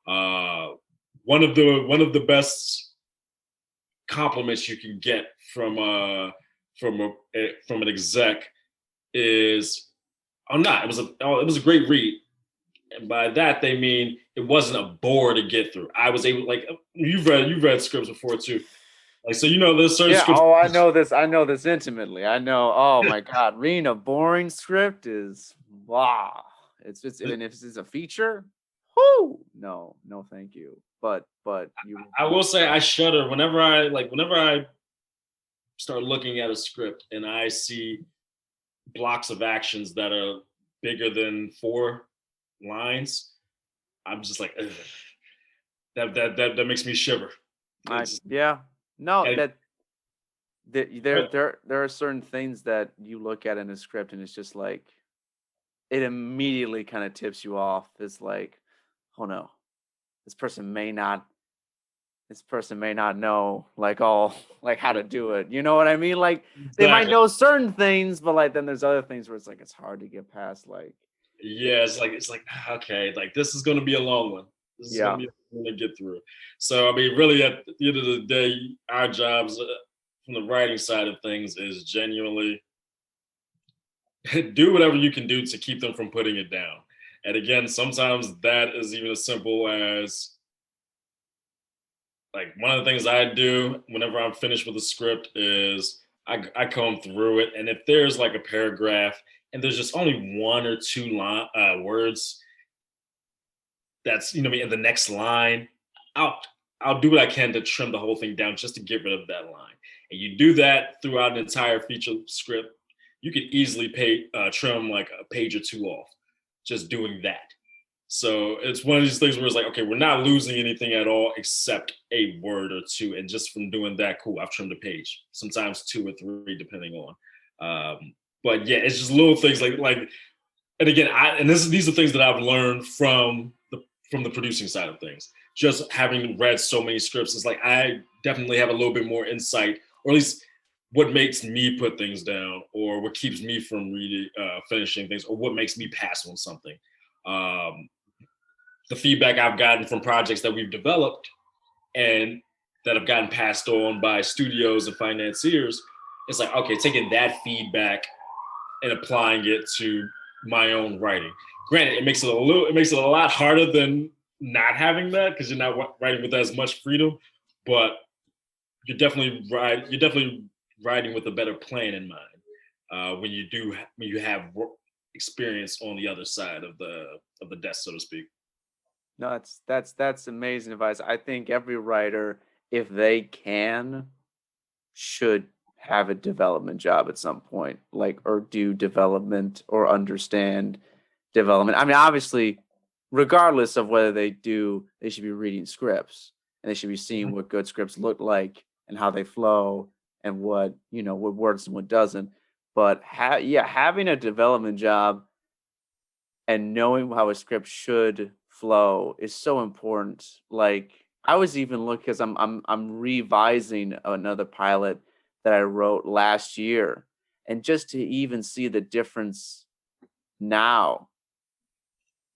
B: One of the best compliments you can get from an exec is, oh no, it was a great read. And by that they mean it wasn't a bore to get through. I was able, like, you've read scripts before too. Like, so there's certain scripts.
A: Oh, I know this. I know this intimately. I know. Oh my God, reading a boring script is wow. It's even if it's a feature. Whoo! No, thank you. But you.
B: I will say I shudder whenever I start looking at a script and I see blocks of actions that are bigger than 4 lines. I'm just like, ugh. That makes me shiver.
A: Yeah. No,
B: And
A: there are certain things that you look at in a script and it's just like it immediately kind of tips you off. It's like, oh no, this person may not know like how to do it. You know what I mean? Like they might know certain things, but like then there's other things where it's like it's hard to get past. Like
B: it's like okay, like this is going to be a long one. This is going to be a long one to get through. So I mean, really, at the end of the day, our jobs from the writing side of things is genuinely do whatever you can do to keep them from putting it down. And again, sometimes that is even as simple as, like, one of the things I do whenever I'm finished with a script is I comb through it, and if there's like a paragraph and there's just only 1 or 2 words that's in the next line, I'll do what I can to trim the whole thing down just to get rid of that line. And you do that throughout an entire feature script, you could easily trim like a page or 2 off just doing that. So it's one of these things where it's like, okay, we're not losing anything at all except a word or 2. And just from doing that, cool, I've trimmed a page, sometimes 2 or 3, depending on. But yeah, it's just little things like, and again, these are things that I've learned from the producing side of things. Just having read so many scripts, it's like I definitely have a little bit more insight, or at least what makes me put things down, or what keeps me from finishing things, or what makes me pass on something. The feedback I've gotten from projects that we've developed and that have gotten passed on by studios and financiers, it's like, okay, taking that feedback and applying it to my own writing. Granted, it makes it a lot harder than not having that, because you're not writing with as much freedom, but you're definitely writing with a better plan in mind when you have experience on the other side of the desk, so to speak.
A: no, that's amazing advice. I think every writer, if they can, should have a development job at some point, like, or do development or understand development. I mean, obviously, regardless of whether they do, they should be reading scripts and they should be seeing what good scripts look like and how they flow and what works and what doesn't. But having a development job and knowing how a script should flow is so important. Like I was even looking, because I'm revising another pilot that I wrote last year, and just to even see the difference now,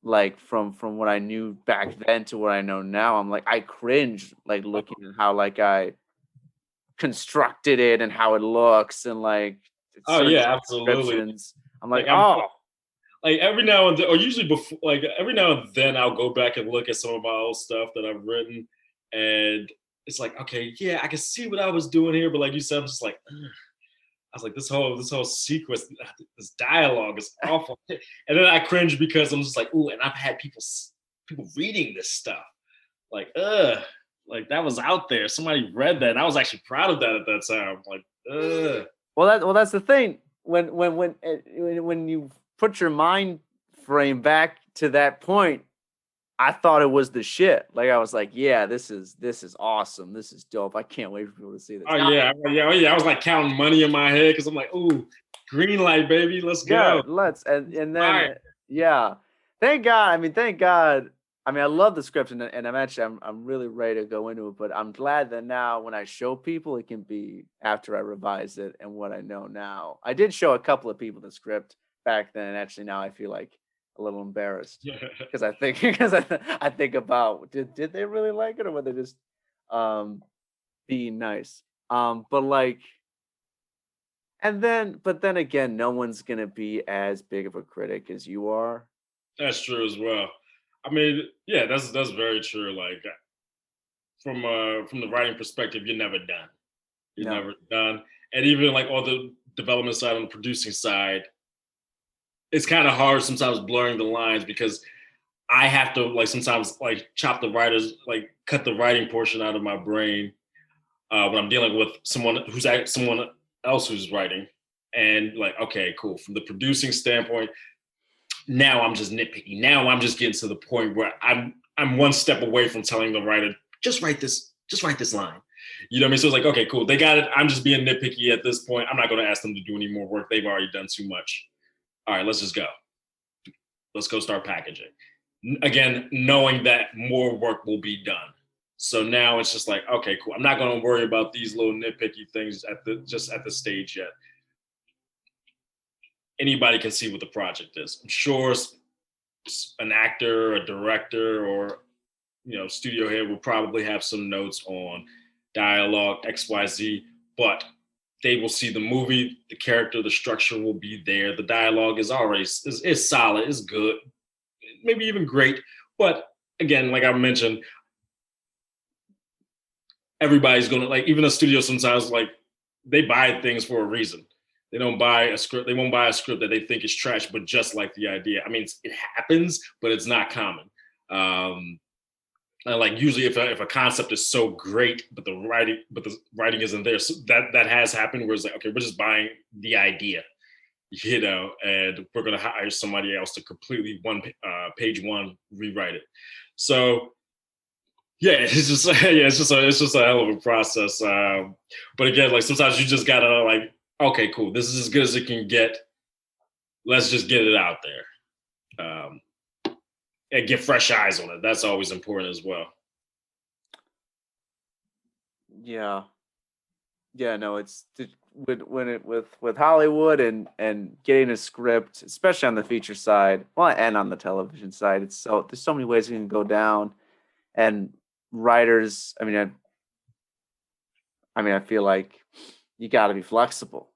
A: like from what I knew back then to what I know now, I'm like, I cringe like looking at how like I constructed it and how it looks and like
B: oh yeah, absolutely.
A: I'm like, oh,
B: like every now and then, or usually before, like every now and then, I'll go back and look at some of my old stuff that I've written, and it's like, okay, yeah, I can see what I was doing here, but like you said, I'm just like, ugh. I was like, this whole sequence, this dialogue is awful, and then I cringe because I'm just like, ooh, and I've had people reading this stuff, like, like that was out there. Somebody read that, and I was actually proud of that at that time. Like,
A: Well, that's the thing. When you put your mind frame back to that point, I thought it was the shit. Like I was like, yeah, this is awesome. This is dope. I can't wait for people to see this.
B: Oh yeah. I was like counting money in my head because I'm like, ooh, green light, baby, let's go.
A: Yeah, let's and then yeah. Thank God. I mean, thank God I mean, I love the script, and I'm really ready to go into it. But I'm glad that now, when I show people, it can be after I revise it and what I know now. I did show a couple of people the script back then, and actually now I feel like a little embarrassed because I think I think about did they really like it, or were they just um being nice? But like, but then again, no one's gonna be as big of a critic as you are.
B: That's true as well. I mean, yeah, that's very true. Like from the writing perspective, you're never done. You're
A: No,
B: never done. And even like on the development side, on the producing side, it's kind of hard sometimes blurring the lines because I have to like sometimes like chop the writers, like cut the writing portion out of my brain when I'm dealing with someone else who's writing. And like, okay, cool. From the producing standpoint, now I'm just nitpicky. Now I'm just getting to the point where I'm one step away from telling the writer, just write this line. You know what I mean? So it's like, okay, cool. They got it. I'm just being nitpicky at this point. I'm not going to ask them to do any more work. They've already done too much. All right, let's just go. Let's go start packaging. Again, knowing that more work will be done. So now it's just like, okay, cool. I'm not going to worry about these little nitpicky things at the stage yet. Anybody can see what the project is. I'm sure an actor, a director, or studio head will probably have some notes on dialogue, XYZ, but they will see the movie, the character, the structure will be there. The dialogue is already is solid, is good, maybe even great. But again, like I mentioned, everybody's gonna like, even a studio sometimes like they buy things for a reason. They don't buy a script. They won't buy a script that they think is trash, but just like the idea. I mean, it happens, but it's not common. And like usually, if a concept is so great, but the writing isn't there, so that has happened. Where it's like, okay, we're just buying the idea, and we're gonna hire somebody else to completely page one rewrite it. So yeah, it's just it's just a hell of a process. But again, like sometimes you just gotta like, okay, cool, this is as good as it can get. Let's just get it out there. And get fresh eyes on it. That's always important as well.
A: yeah, yeah, no, with Hollywood and getting a script, especially on the feature side, well, and on the television side, there's so many ways it can go down, and writers. I feel like you got to be flexible.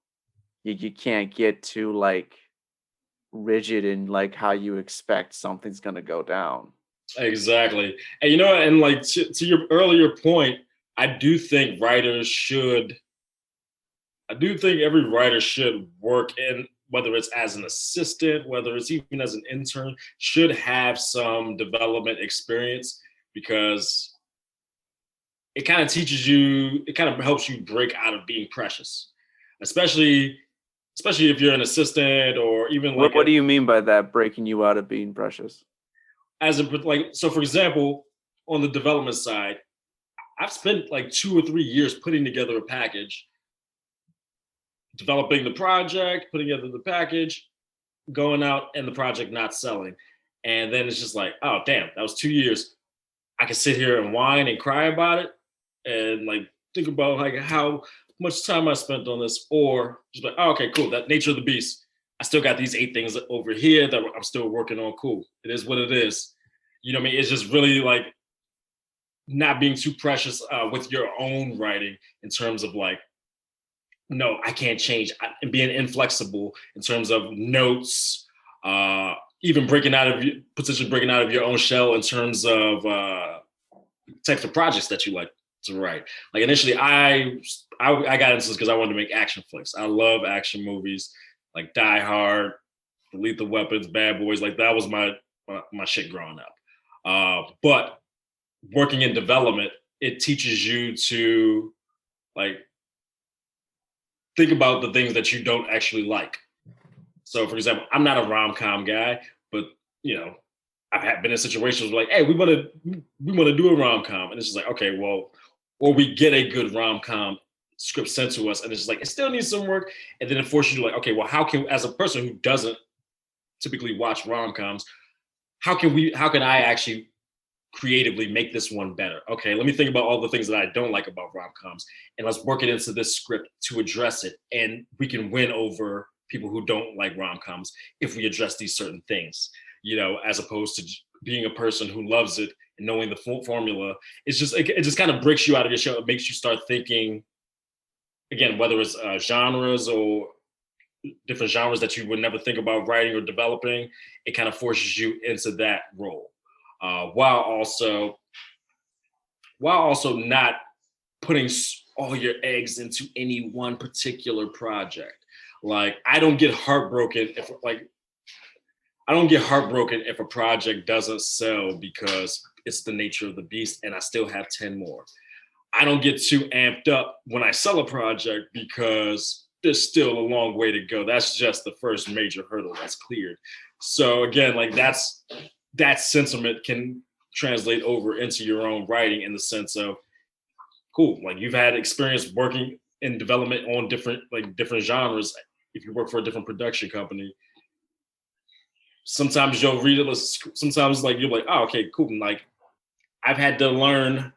A: You can't get too like rigid in like how you expect something's gonna go down.
B: Exactly. And and like to your earlier point, I do think I do think every writer should work in, whether it's as an assistant, whether it's even as an intern, should have some development experience because it kind of teaches you, it kind of helps you break out of being precious, especially if you're an assistant or even like
A: What do you mean by that? Breaking you out of being precious?
B: as a like so for example, on the development side, I've spent like 2 or 3 years putting together a package, developing the project, putting together the package, going out and the project not selling. And then it's just like, oh damn, that was 2 years. I can sit here and whine and cry about it and like think about like how much time I spent on this, or just like, oh, okay, cool. That nature of the beast. I still got these 8 things over here that I'm still working on. Cool. It is what it is. You know what I mean? It's just really like not being too precious with your own writing in terms of like, no, I can't change, and being inflexible in terms of notes, even breaking out of your own shell in terms of types of projects that you like to write. Like initially, I got into this because I wanted to make action flicks. I love action movies, like Die Hard, Lethal Weapons, Bad Boys. Like that was my shit growing up. But working in development, it teaches you to like think about the things that you don't actually like. So, for example, I'm not a rom com guy, but you know, been in situations where like, hey, we want to do a rom com, and it's just like, okay, well, or we get a good rom com script sent to us, and it's just like it still needs some work, and then it forces you to like, okay, well, how can, as a person who doesn't typically watch rom coms, how can I actually creatively make this one better. Okay, let me think about all the things that I don't like about rom-coms, and let's work it into this script to address it. And we can win over people who don't like rom-coms if we address these certain things, as opposed to being a person who loves it and knowing the full formula. It just kind of breaks you out of your shell. It makes you start thinking, again, whether it's genres or different genres that you would never think about writing or developing. It kind of forces you into that role, while also not putting all your eggs into any one particular project. Like, I don't get heartbroken if a project doesn't sell because it's the nature of the beast and I still have 10 more. I don't get too amped up when I sell a project because there's still a long way to go. That's just the first major hurdle that's cleared. So again, like that sentiment can translate over into your own writing in the sense of, cool, like you've had experience working in development on different genres. If you work for a different production company, sometimes you'll read it. Sometimes like you're like, oh, okay, cool. And like I've had to learn,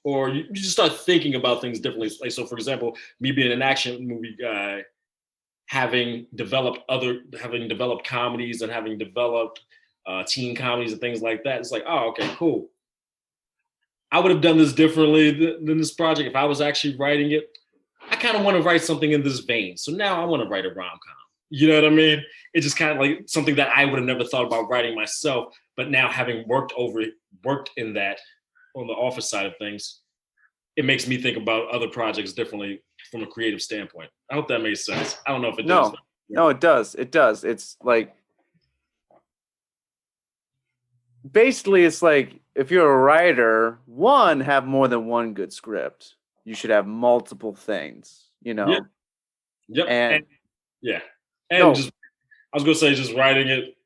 B: or you just start thinking about things differently. Like, so for example, me being an action movie guy, having developed comedies and having developed teen comedies and things like that, it's like, oh, okay, cool. I would have done this differently than this project if I was actually writing it. I kind of want to write something in this vein. So now I want to write a rom-com. You know what I mean? It's just kind of like something that I would have never thought about writing myself. But now having worked in that on the office side of things, it makes me think about other projects differently from a creative standpoint. I hope that makes sense. I don't know if it does.
A: No, it does. It does. It's like, basically, it's like, if you're a writer, have more than one good script. You should have multiple things,
B: Yep.
A: And
B: yeah. And I was going to say, just writing it,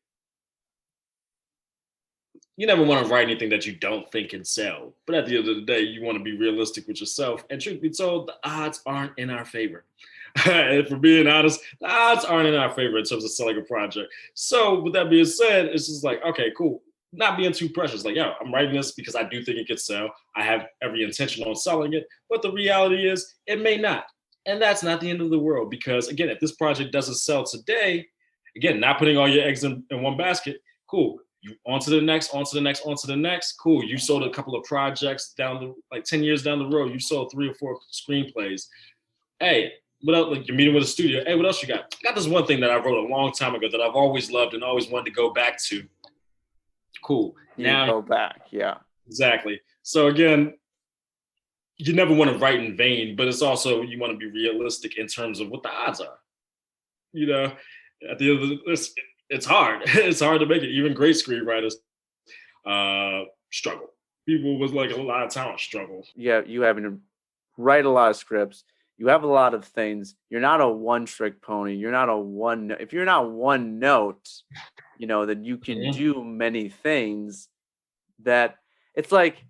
B: you never want to write anything that you don't think can sell. But at the end of the day, you want to be realistic with yourself. And truth be told, the odds aren't in our favor. If we're being honest, the odds aren't in our favor in terms of selling a project. So with that being said, it's just like, okay, cool. Not being too precious. Like, yo, I'm writing this because I do think it could sell. I have every intention on selling it. But the reality is it may not. And that's not the end of the world. Because again, if this project doesn't sell today, again, not putting all your eggs in one basket, cool. You on to the next, on to the next, on to the next. Cool. You sold a couple of projects 10 years down the road. You sold 3 or 4 screenplays. Hey, what else? Like, you're meeting with a studio. Hey, what else you got? I got this one thing that I wrote a long time ago that I've always loved and always wanted to go back to. Cool.
A: Now go back. Yeah.
B: Exactly. So again, you never want to write in vain, but it's also, you want to be realistic in terms of what the odds are. At the end of this, it's hard. It's hard to make it. Even great screenwriters struggle. People with like a lot of talent struggle. Yeah,
A: you having to write a lot of scripts. You have a lot of things. You're not a one-trick pony. You're not if you're not one note, then you can do many things. That it's like,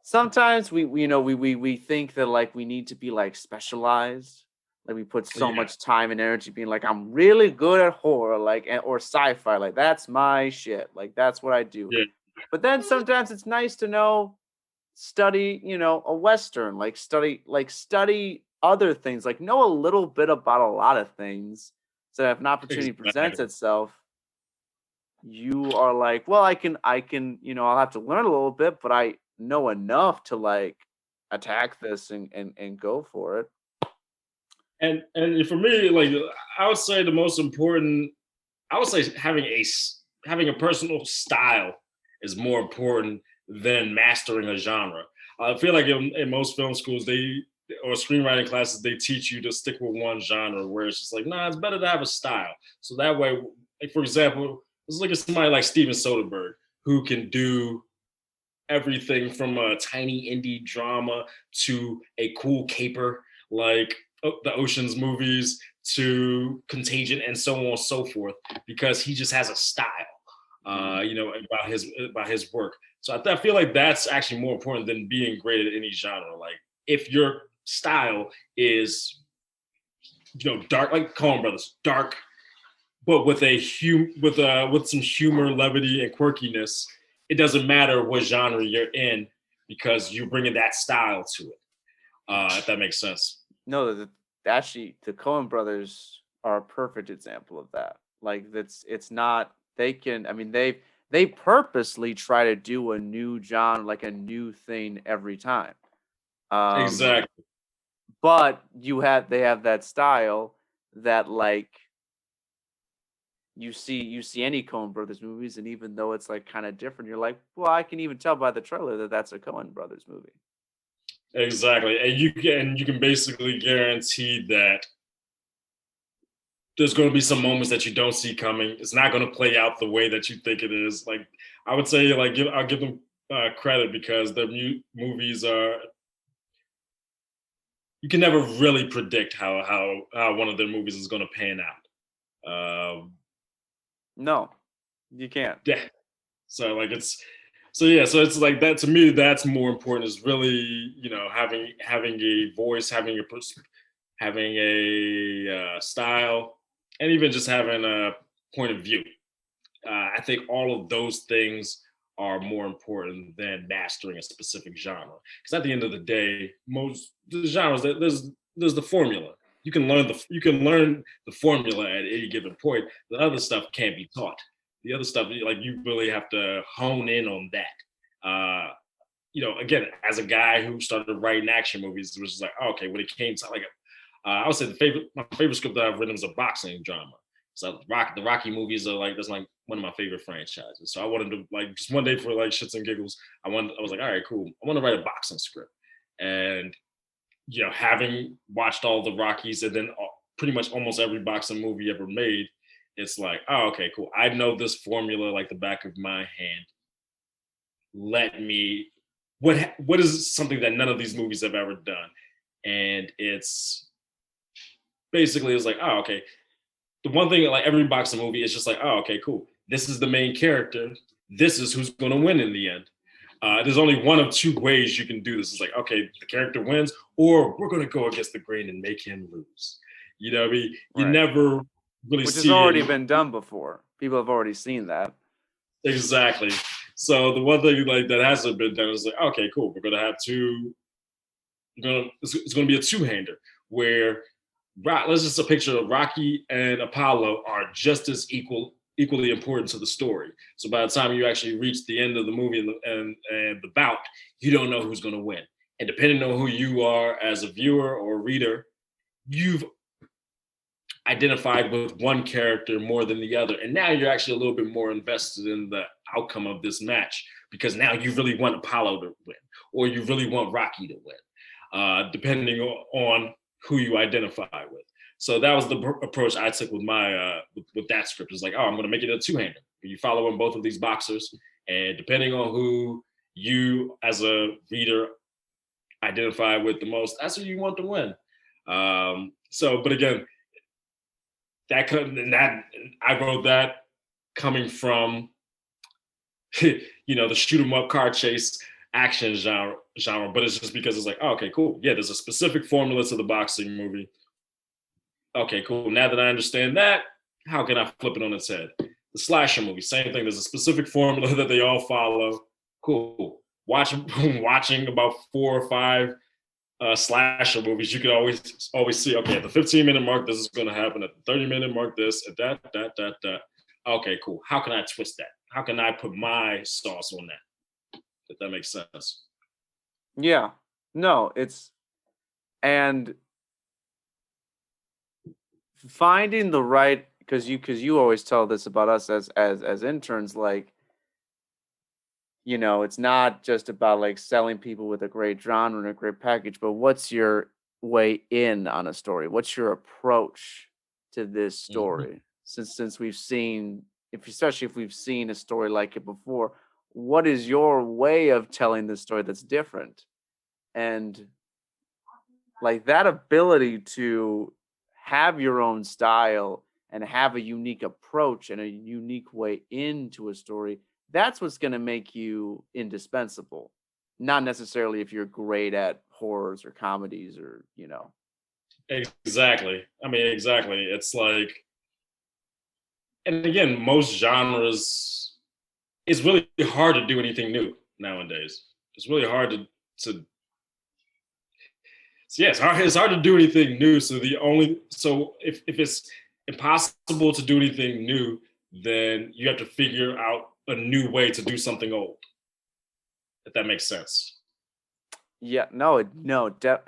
A: sometimes we think that like we need to be like specialized. Like we put so much time and energy being like, I'm really good at horror, like, or sci-fi, like that's my shit, like that's what I do.
B: Yeah.
A: But then sometimes it's nice to study, a Western, like study other things, like know a little bit about a lot of things. So if an opportunity presents itself, you are like, well, I can, I'll have to learn a little bit, but I know enough to like attack this and go for it.
B: And for me, like, I would say the most important, having a personal style is more important than mastering a genre. I feel like in most film schools, or screenwriting classes, they teach you to stick with one genre, where it's just like, nah, it's better to have a style. So that way, like, for example, let's look at somebody like Steven Soderbergh, who can do everything from a tiny indie drama to a cool caper like the Ocean's movies to Contagion and so on and so forth, because he just has a style, about his work. So I feel like that's actually more important than being great at any genre. Like, if your style is, dark, like Coen Brothers, dark, but with with some humor, levity, and quirkiness, it doesn't matter what genre you're in because you're bringing that style to it. If that makes sense.
A: No, actually, the Coen brothers are a perfect example of that. Like it's not they can. I mean, they purposely try to do a new genre, like a new thing every time. Um,
B: Exactly.
A: but they have that style that like you see any Coen brothers movies, and even though it's like kind of different, you're like, well, I can even tell by the trailer that that's a Coen brothers movie.
B: Exactly. And you can basically guarantee that there's going to be some moments that you don't see coming. It's not going to play out the way that you think it is. Like I would say, like I'll give them credit because their movies are. You can never really predict how one of their movies is going to pan out.
A: No, you can't.
B: Yeah. So like it's so yeah, so it's like that to me. That's more important. Is really having a voice, having a style, and even just having a point of view. I think all of those things are more important than mastering a specific genre. Because at the end of the day, most the genres there's the formula. You can learn the formula at any given point. The other stuff can't be taught. The other stuff, like you really have to hone in on that. Again, as a guy who started writing action movies, it was just like, oh, okay, when it came to like, I would say my favorite script that I've written is a boxing drama. So the Rocky movies are like that's like one of my favorite franchises. So I wanted to like just one day for like shits and giggles, I was like, all right, cool. I want to write a boxing script, and having watched all the Rockies and then pretty much almost every boxing movie ever made, it's like, oh, okay, cool. I know this formula like the back of my hand. Let me what is something that none of these movies have ever done, and it's like, oh, okay. The one thing like every boxing movie is just like, oh, okay, cool. This is the main character. This is who's going to win in the end. There's only one of two ways you can do this. It's like, okay, the character wins, or we're going to go against the grain and make him lose. You know what I mean? You
A: Right.
B: never really
A: Which has
B: see
A: already
B: it.
A: been done before. People have already seen that.
B: Exactly. So the one thing like that hasn't been done is like, okay, cool. We're going to have two. It's going to be a two-hander where let's just a picture of Rocky and Apollo are just as equally important to the story. So by the time you actually reach the end of the movie and the bout, you don't know who's going to win. And depending on who you are as a viewer or reader, you've identified with one character more than the other. And now you're actually a little bit more invested in the outcome of this match because now you really want Apollo to win or you really want Rocky to win, depending on who you identify with. So that was the approach I took with my with that script. It's like, oh, I'm going to make it a two-hander. You follow in both of these boxers, and depending on who you as a reader identify with the most, that's who you want to win. But again, I wrote that coming from the shoot 'em up car chase action genre, but it's just because it's like, oh, okay, cool. Yeah, there's a specific formula to the boxing movie. Okay, cool. Now that I understand that, how can I flip it on its head? The slasher movie, same thing. There's a specific formula that they all follow. Cool. Watching about 4 or 5 slasher movies, you can always see, okay, at the 15-minute mark, this is going to happen. At the 30-minute mark, this, at that. Okay, cool. How can I twist that? How can I put my sauce on that? If that makes sense.
A: Yeah. No, and finding the right because you always tell this about us as interns, like, it's not just about like selling people with a great genre and a great package, but what's your way in on a story? What's your approach to this
B: Mhm.
A: story? Since we've seen, especially if we've seen a story like it before, what is your way of telling the story that's different? And like that ability to have your own style and have a unique approach and a unique way into a story, that's what's going to make you indispensable, not necessarily if you're great at horrors or comedies or.
B: Exactly. I mean, exactly. It's like, and again, most genres it's really hard to do anything new nowadays. It's really hard to yeah, it's hard to do anything new. So if it's impossible to do anything new, then you have to figure out a new way to do something old. If that makes sense.
A: Yeah, no,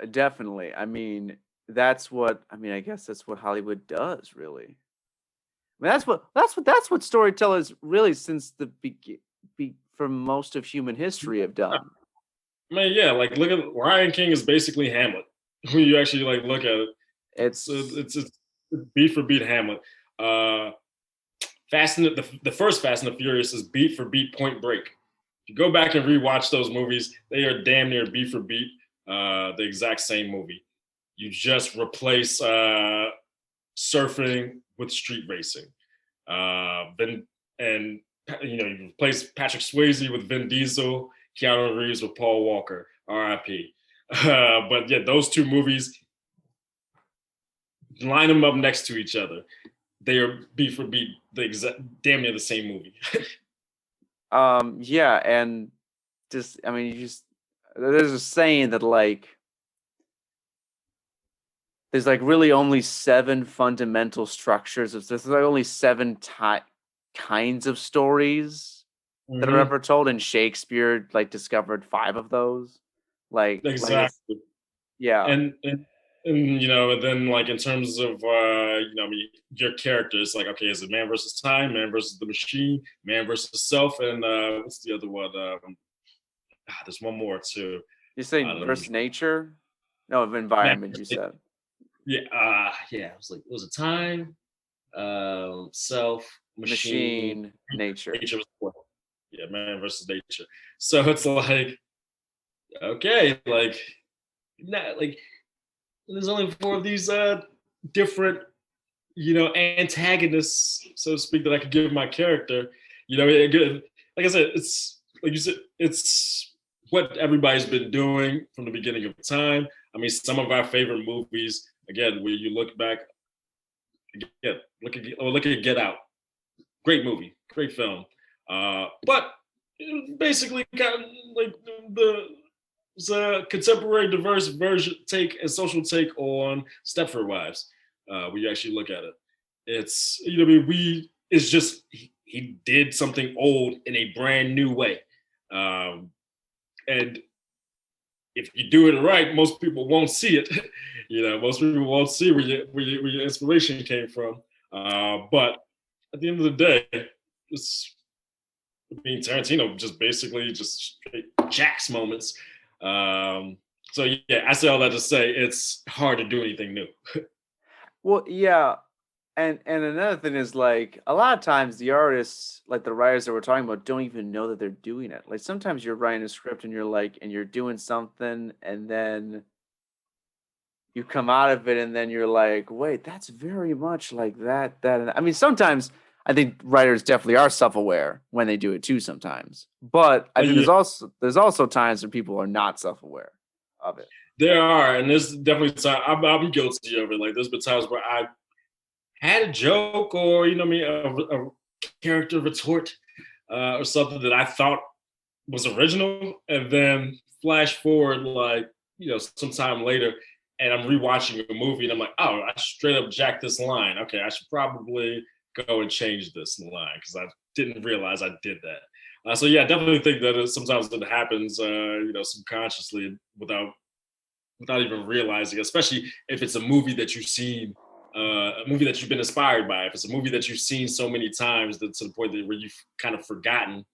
A: definitely. I mean, I guess that's what Hollywood does, really. I mean, that's what storytellers really since the for most of human history have done.
B: I mean, yeah, like look at Lion King is basically Hamlet. When you actually like look at it, so
A: It's
B: it's beat for beat Hamlet. Uh, the first Fast and the Furious is beat for beat Point Break. If you go back and rewatch those movies, they are damn near beat for beat the exact same movie. You just replace surfing with street racing. Then and you replace Patrick Swayze with Vin Diesel, Keanu Reeves with Paul Walker, R.I.P. But yeah, those two movies, line them up next to each other. They are beat for beat the exact damn near the same movie.
A: yeah, and just I mean, you just there's a saying that like there's like really only seven fundamental structures of there's like only seven kinds of stories that are
B: Mhm.
A: ever told, and Shakespeare like discovered five of those. Like it's
B: Exactly.
A: yeah.
B: And and then like in terms of I mean, your characters, like okay, is it man versus time, man versus the machine, man versus self, and what's the other one? There's one more too.
A: You're saying
B: Let me
A: versus nature? No, of
B: man
A: environment, you
B: versus,
A: said.
B: yeah, yeah. It was like, was it time, self, machine,
A: Machine, nature.
B: nature was the one. Yeah, man versus nature. So it's like okay, like not like there's only four of these different antagonists, so to speak, that I could give my character. Like I said, it's like you said, it's what everybody's been doing from the beginning of time. I mean, some of our favorite movies, again, where you look back, again, look at Get Out, great movie, great film, but it basically kind of like the it's a contemporary, diverse version take and social take on Stepford Wives. When you actually look at it, it's I mean, it's just he did something old in a brand new way, um, and if you do it right, most people won't see it. Most people won't see where your inspiration came from. But at the end of the day, it's I mean, Tarantino just basically just straight jacks moments. Um, so yeah, I say all that to say it's hard to do anything new.
A: Well, yeah, and another thing is like a lot of times the artists, like the writers that we're talking about, don't even know that they're doing it. Like sometimes you're writing a script and you're doing something, and then you come out of it, and then you're like, wait, that's very much like that. And I mean, sometimes I think writers definitely are self-aware when they do it too. Sometimes, but I think
B: Yeah,
A: there's also times when people are not self-aware of it.
B: there are, and there's definitely time I'm guilty of it. Like there's been times where I had a joke or I mean a character retort or something that I thought was original, and then flash forward like sometime later, and I'm rewatching a movie, and I'm like, oh, I straight up jacked this line. Okay, I should probably go and change this line because I didn't realize I did that. So yeah, I definitely think that sometimes it happens, subconsciously without even realizing, especially if it's a movie that you've seen, a movie that you've been inspired by. If it's a movie that you've seen so many times that to the point that where you've kind of forgotten.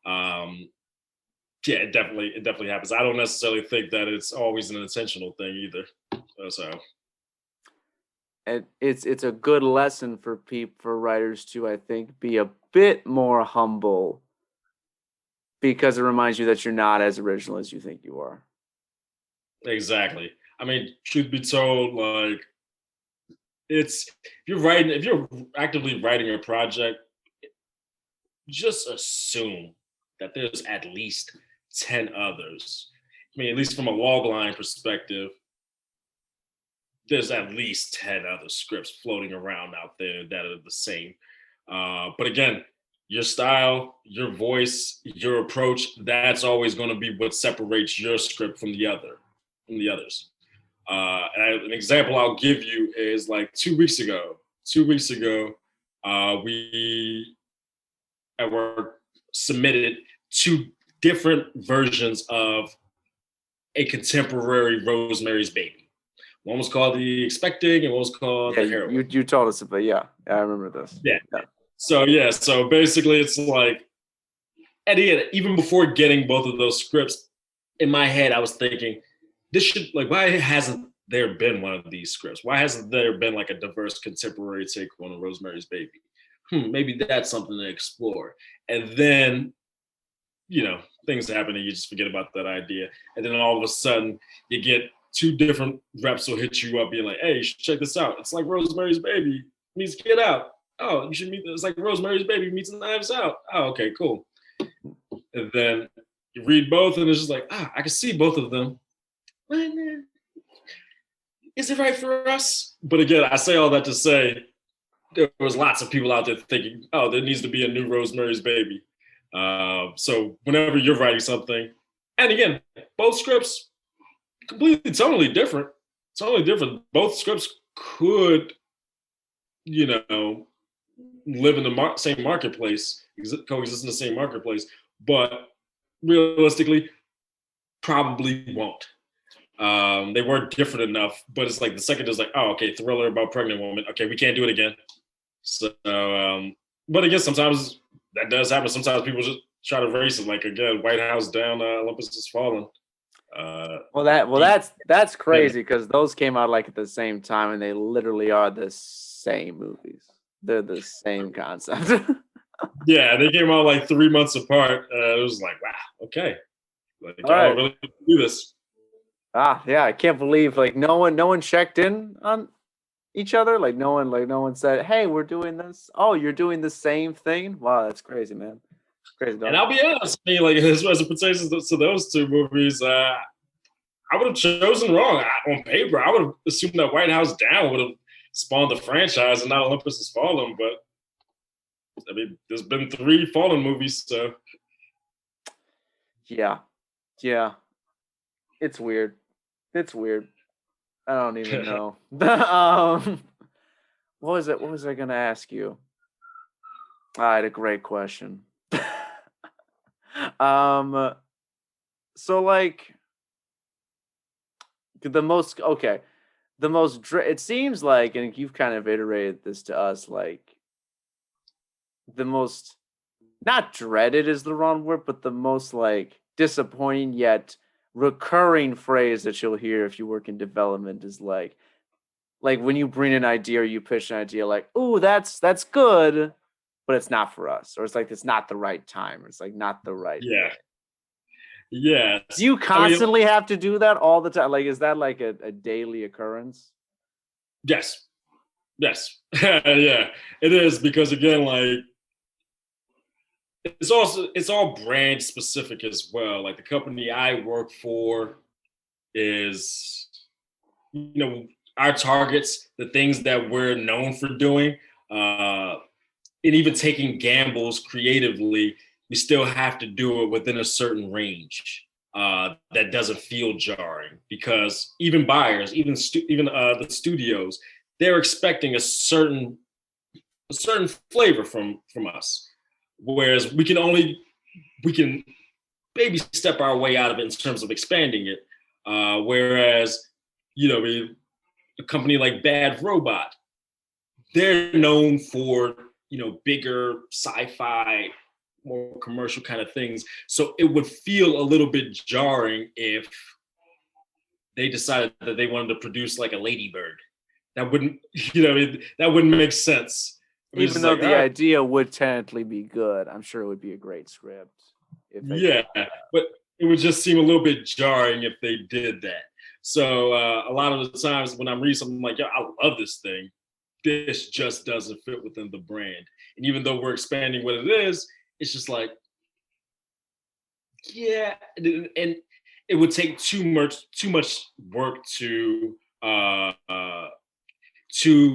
B: Um, yeah, it definitely happens. I don't necessarily think that it's always an intentional thing either. So
A: And it's a good lesson for for writers to, I think, be a bit more humble because it reminds you that you're not as original as you think you are.
B: exactly. I mean, truth be told, like if you're actively writing a project, just assume that there's at least 10 others. I mean, at least from a log line perspective, there's at least 10 other scripts floating around out there that are the same. But again, your style, your voice, your approach, that's always going to be what separates your script from the others. An example I'll give you is like 2 weeks ago. 2 weeks ago, we at work submitted two different versions of a contemporary Rosemary's Baby. One was called The Expecting, and one was called The Heroine.
A: You told us about, yeah, I remember this.
B: Yeah. So basically, it's like at the end, even before getting both of those scripts, in my head, I was thinking, why hasn't there been one of these scripts? Why hasn't there been like a diverse contemporary take on a Rosemary's Baby? Maybe that's something to explore. And then, things happen and you just forget about that idea. And then all of a sudden you get two different reps will hit you up being like, hey, you should check this out. It's like Rosemary's Baby meets Get Out. Oh, you should meet, it's like Rosemary's Baby meets Knives Out. Oh, okay, cool. And then you read both and it's just like, I can see both of them. Is it right for us? But again, I say all that to say there was lots of people out there thinking, oh, there needs to be a new Rosemary's Baby. So whenever you're writing something, and again, both scripts completely, totally different. Both scripts could, live in the same marketplace, coexist in the same marketplace, but realistically, probably won't. They weren't different enough, but it's like the second is like, oh, okay, thriller about pregnant woman. Okay, we can't do it again. So, but I guess sometimes that does happen. Sometimes people just try to race it. Like again, White House down, Olympus Has Fallen.
A: That's crazy because those came out like at the same time, and they literally are the same movies. They're the same concept.
B: Yeah, they came out like 3 months apart. It was like, wow, okay, like y'all really do this.
A: Yeah, I can't believe like no one checked in on each other. Like no one said, "Hey, we're doing this." Oh, you're doing the same thing. Wow, that's crazy, man. Crazy.
B: And I'll be honest, like as it pertains to those two movies, I would have chosen wrong. On paper, I would have assumed that White House Down would have spawned the franchise and not Olympus Has Fallen. But I mean, there's been 3 Fallen movies, so
A: yeah, it's weird. I don't even know. What was I gonna ask you? I had a great question. So like it seems like, and you've kind of iterated this to us, like the most, not dreaded is the wrong word, but the most like disappointing yet recurring phrase that you'll hear if you work in development is like when you bring an idea or you pitch an idea, like, "Ooh, that's good, but it's not for us," or it's like it's not the right time, or it's like not the right way.
B: Yeah.
A: Do you constantly have to do that all the time? Like, is that like a daily occurrence?
B: Yes. Yeah, it is, because again, like it's all brand specific as well. Like the company I work for is, our targets, the things that we're known for doing, and even taking gambles creatively, we still have to do it within a certain range that doesn't feel jarring, because even buyers, even the studios, they're expecting a certain flavor from us, whereas we can baby step our way out of it in terms of expanding it. Whereas, a company like Bad Robot, they're known for, bigger sci-fi, more commercial kind of things. So it would feel a little bit jarring if they decided that they wanted to produce like a Ladybird. That wouldn't, that wouldn't make sense.
A: Even though the idea would technically be good, I'm sure it would be a great script.
B: But it would just seem a little bit jarring if they did that. So a lot of the times when I'm reading something like, I love this thing, this just doesn't fit within the brand. And even though we're expanding what it is, it's just like, yeah. And it would take too much work to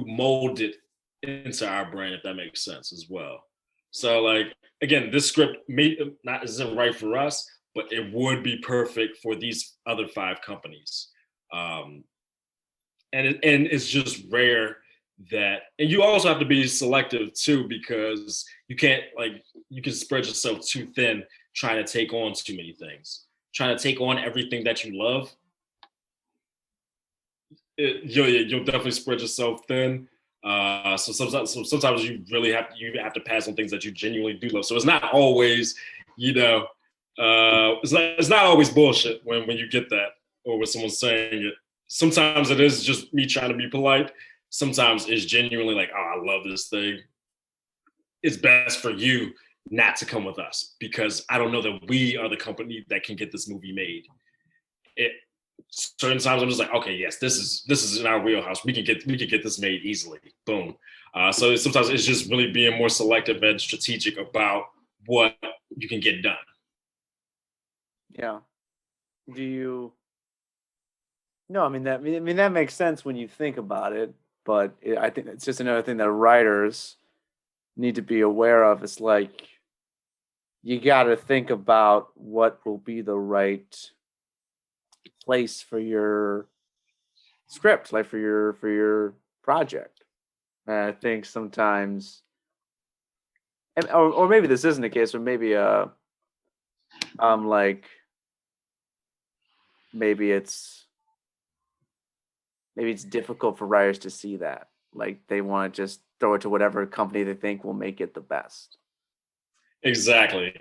B: mold it into our brand, if that makes sense as well. So like again, this script may not isn't right for us, but it would be perfect for these other 5 companies. Um, and it's just rare that, and you also have to be selective too, because you can't like you can spread yourself too thin trying to take on too many things. Trying to take on everything that you love, you'll definitely spread yourself thin. So sometimes you have to pass on things that you genuinely do love. So it's not always, you know, it's not always bullshit when you get that or when someone's saying it. Sometimes it is just me trying to be polite. Sometimes it's genuinely like, oh, I love this thing. It's best for you not to come with us because I don't know that we are the company that can get this movie made. It certain times I'm just like, okay, yes, this is in our wheelhouse. We can get this made easily. Boom. So sometimes it's just really being more selective and strategic about what you can get done.
A: Yeah. Do you? No, I mean that makes sense when you think about it, but I think it's just another thing that writers need to be aware of. It's like you got to think about what will be the right place for your script, like for your project. And I think sometimes, or maybe this isn't the case, or maybe like maybe it's maybe it's difficult for writers to see that. Like they want to just throw it to whatever company they think will make it the best.
B: Exactly.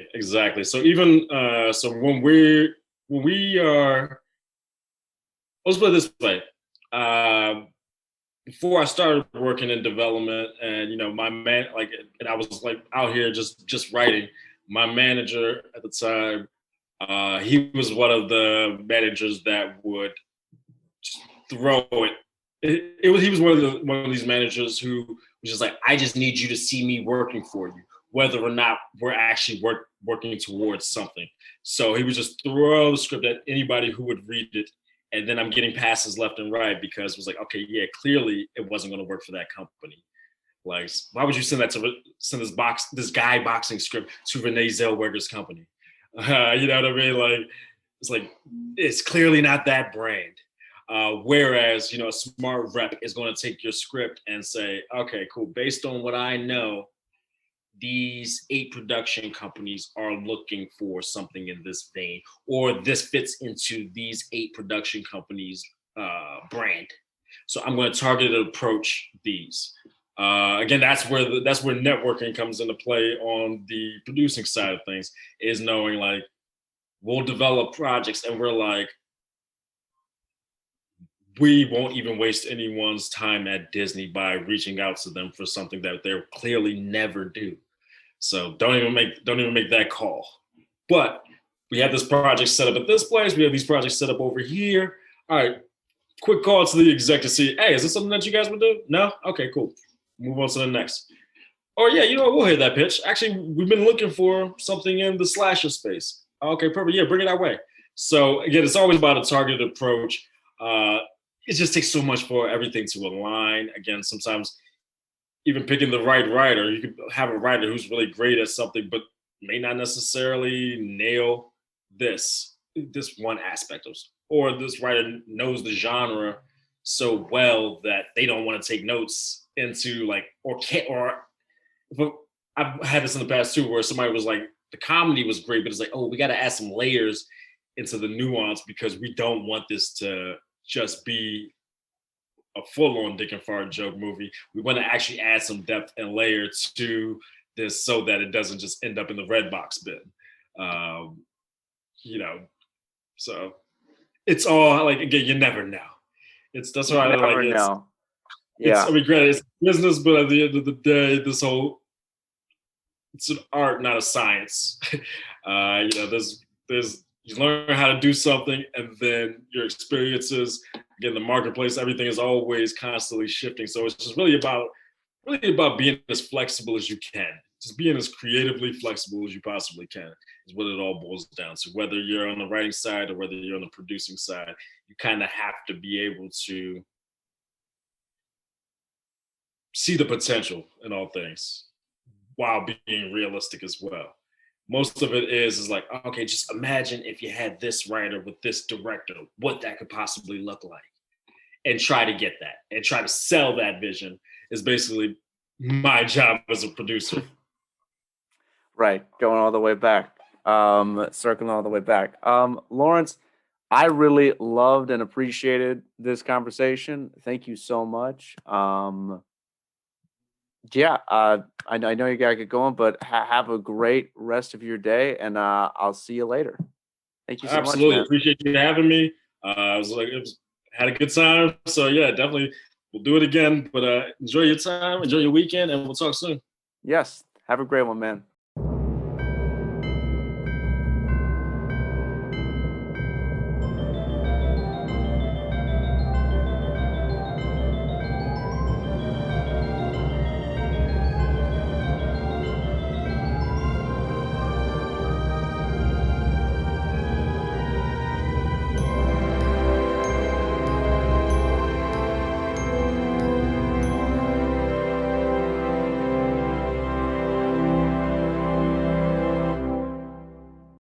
B: So even so when we are, let's put it this way. Um, Before I started working in development, and my man, like, and I was like out here just writing. My manager at the time, he was one of the managers that would just throw it. He was one of these managers who was just like, I just need you to see me working for you, whether or not we're actually working towards something. So he would just throw the script at anybody who would read it, and then I'm getting passes left and right because it was like, okay, yeah, clearly it wasn't going to work for that company. Like, why would you send this guy boxing script to Renee Zellweger's company? You know what I mean? Like it's clearly not that brand. Whereas, a smart rep is going to take your script and say, okay, cool. Based on what I know, these 8 production companies are looking for something in this vein, or this fits into these 8 production companies' brand. So I'm going to target and approach these. Again, that's where networking comes into play on the producing side of things. Is knowing like we'll develop projects and we're like, we won't even waste anyone's time at Disney by reaching out to them for something that they'll clearly never do. So don't even make that call. But we have this project set up at this place. We have these projects set up over here. All right, quick call to the exec to see, hey, is this something that you guys would do? No? Okay, cool. Move on to the next. Oh yeah, we'll hear that pitch. Actually, we've been looking for something in the slasher space. Okay, perfect. Yeah, bring it our way. So again, it's always about a targeted approach. Uh, it just takes so much for everything to align. Again, sometimes even picking the right writer, you could have a writer who's really great at something, but may not necessarily nail this one aspect of, or this writer knows the genre so well that they don't want to take notes into like, or can't, or but I've had this in the past too, where somebody was like, the comedy was great, but it's like, oh, we got to add some layers into the nuance because we don't want this to just be a full-on dick and fart joke movie. We want to actually add some depth and layer to this so that it doesn't just end up in the red box bin. Um, you know, so it's all like again, you never know. That's
A: You
B: why I like
A: never
B: it's
A: know.
B: it's I
A: Yeah.
B: mean granted it's business, but at the end of the day, it's an art, not a science. There's you learn how to do something, and then your experiences, again, the marketplace, everything is always constantly shifting. So it's just really about being as flexible as you can. Just being as creatively flexible as you possibly can is what it all boils down to. Whether you're on the writing side or whether you're on the producing side, you kind of have to be able to see the potential in all things. while being realistic as well. Most of it is like, okay, just imagine if you had this writer with this director, what that could possibly look like, and try to get that and try to sell that vision is basically my job as a producer.
A: Right, going all the way back, circling all the way back. Lawrence, I really loved and appreciated this conversation. Thank you so much. Yeah, I know you gotta get going, but have a great rest of your day, and I'll see you later. Thank you so much,
B: Absolutely
A: man.
B: appreciate you having me. Had a good time. So yeah, definitely we'll do it again. But enjoy your time, enjoy your weekend, and we'll talk soon.
A: Yes, have a great one, man.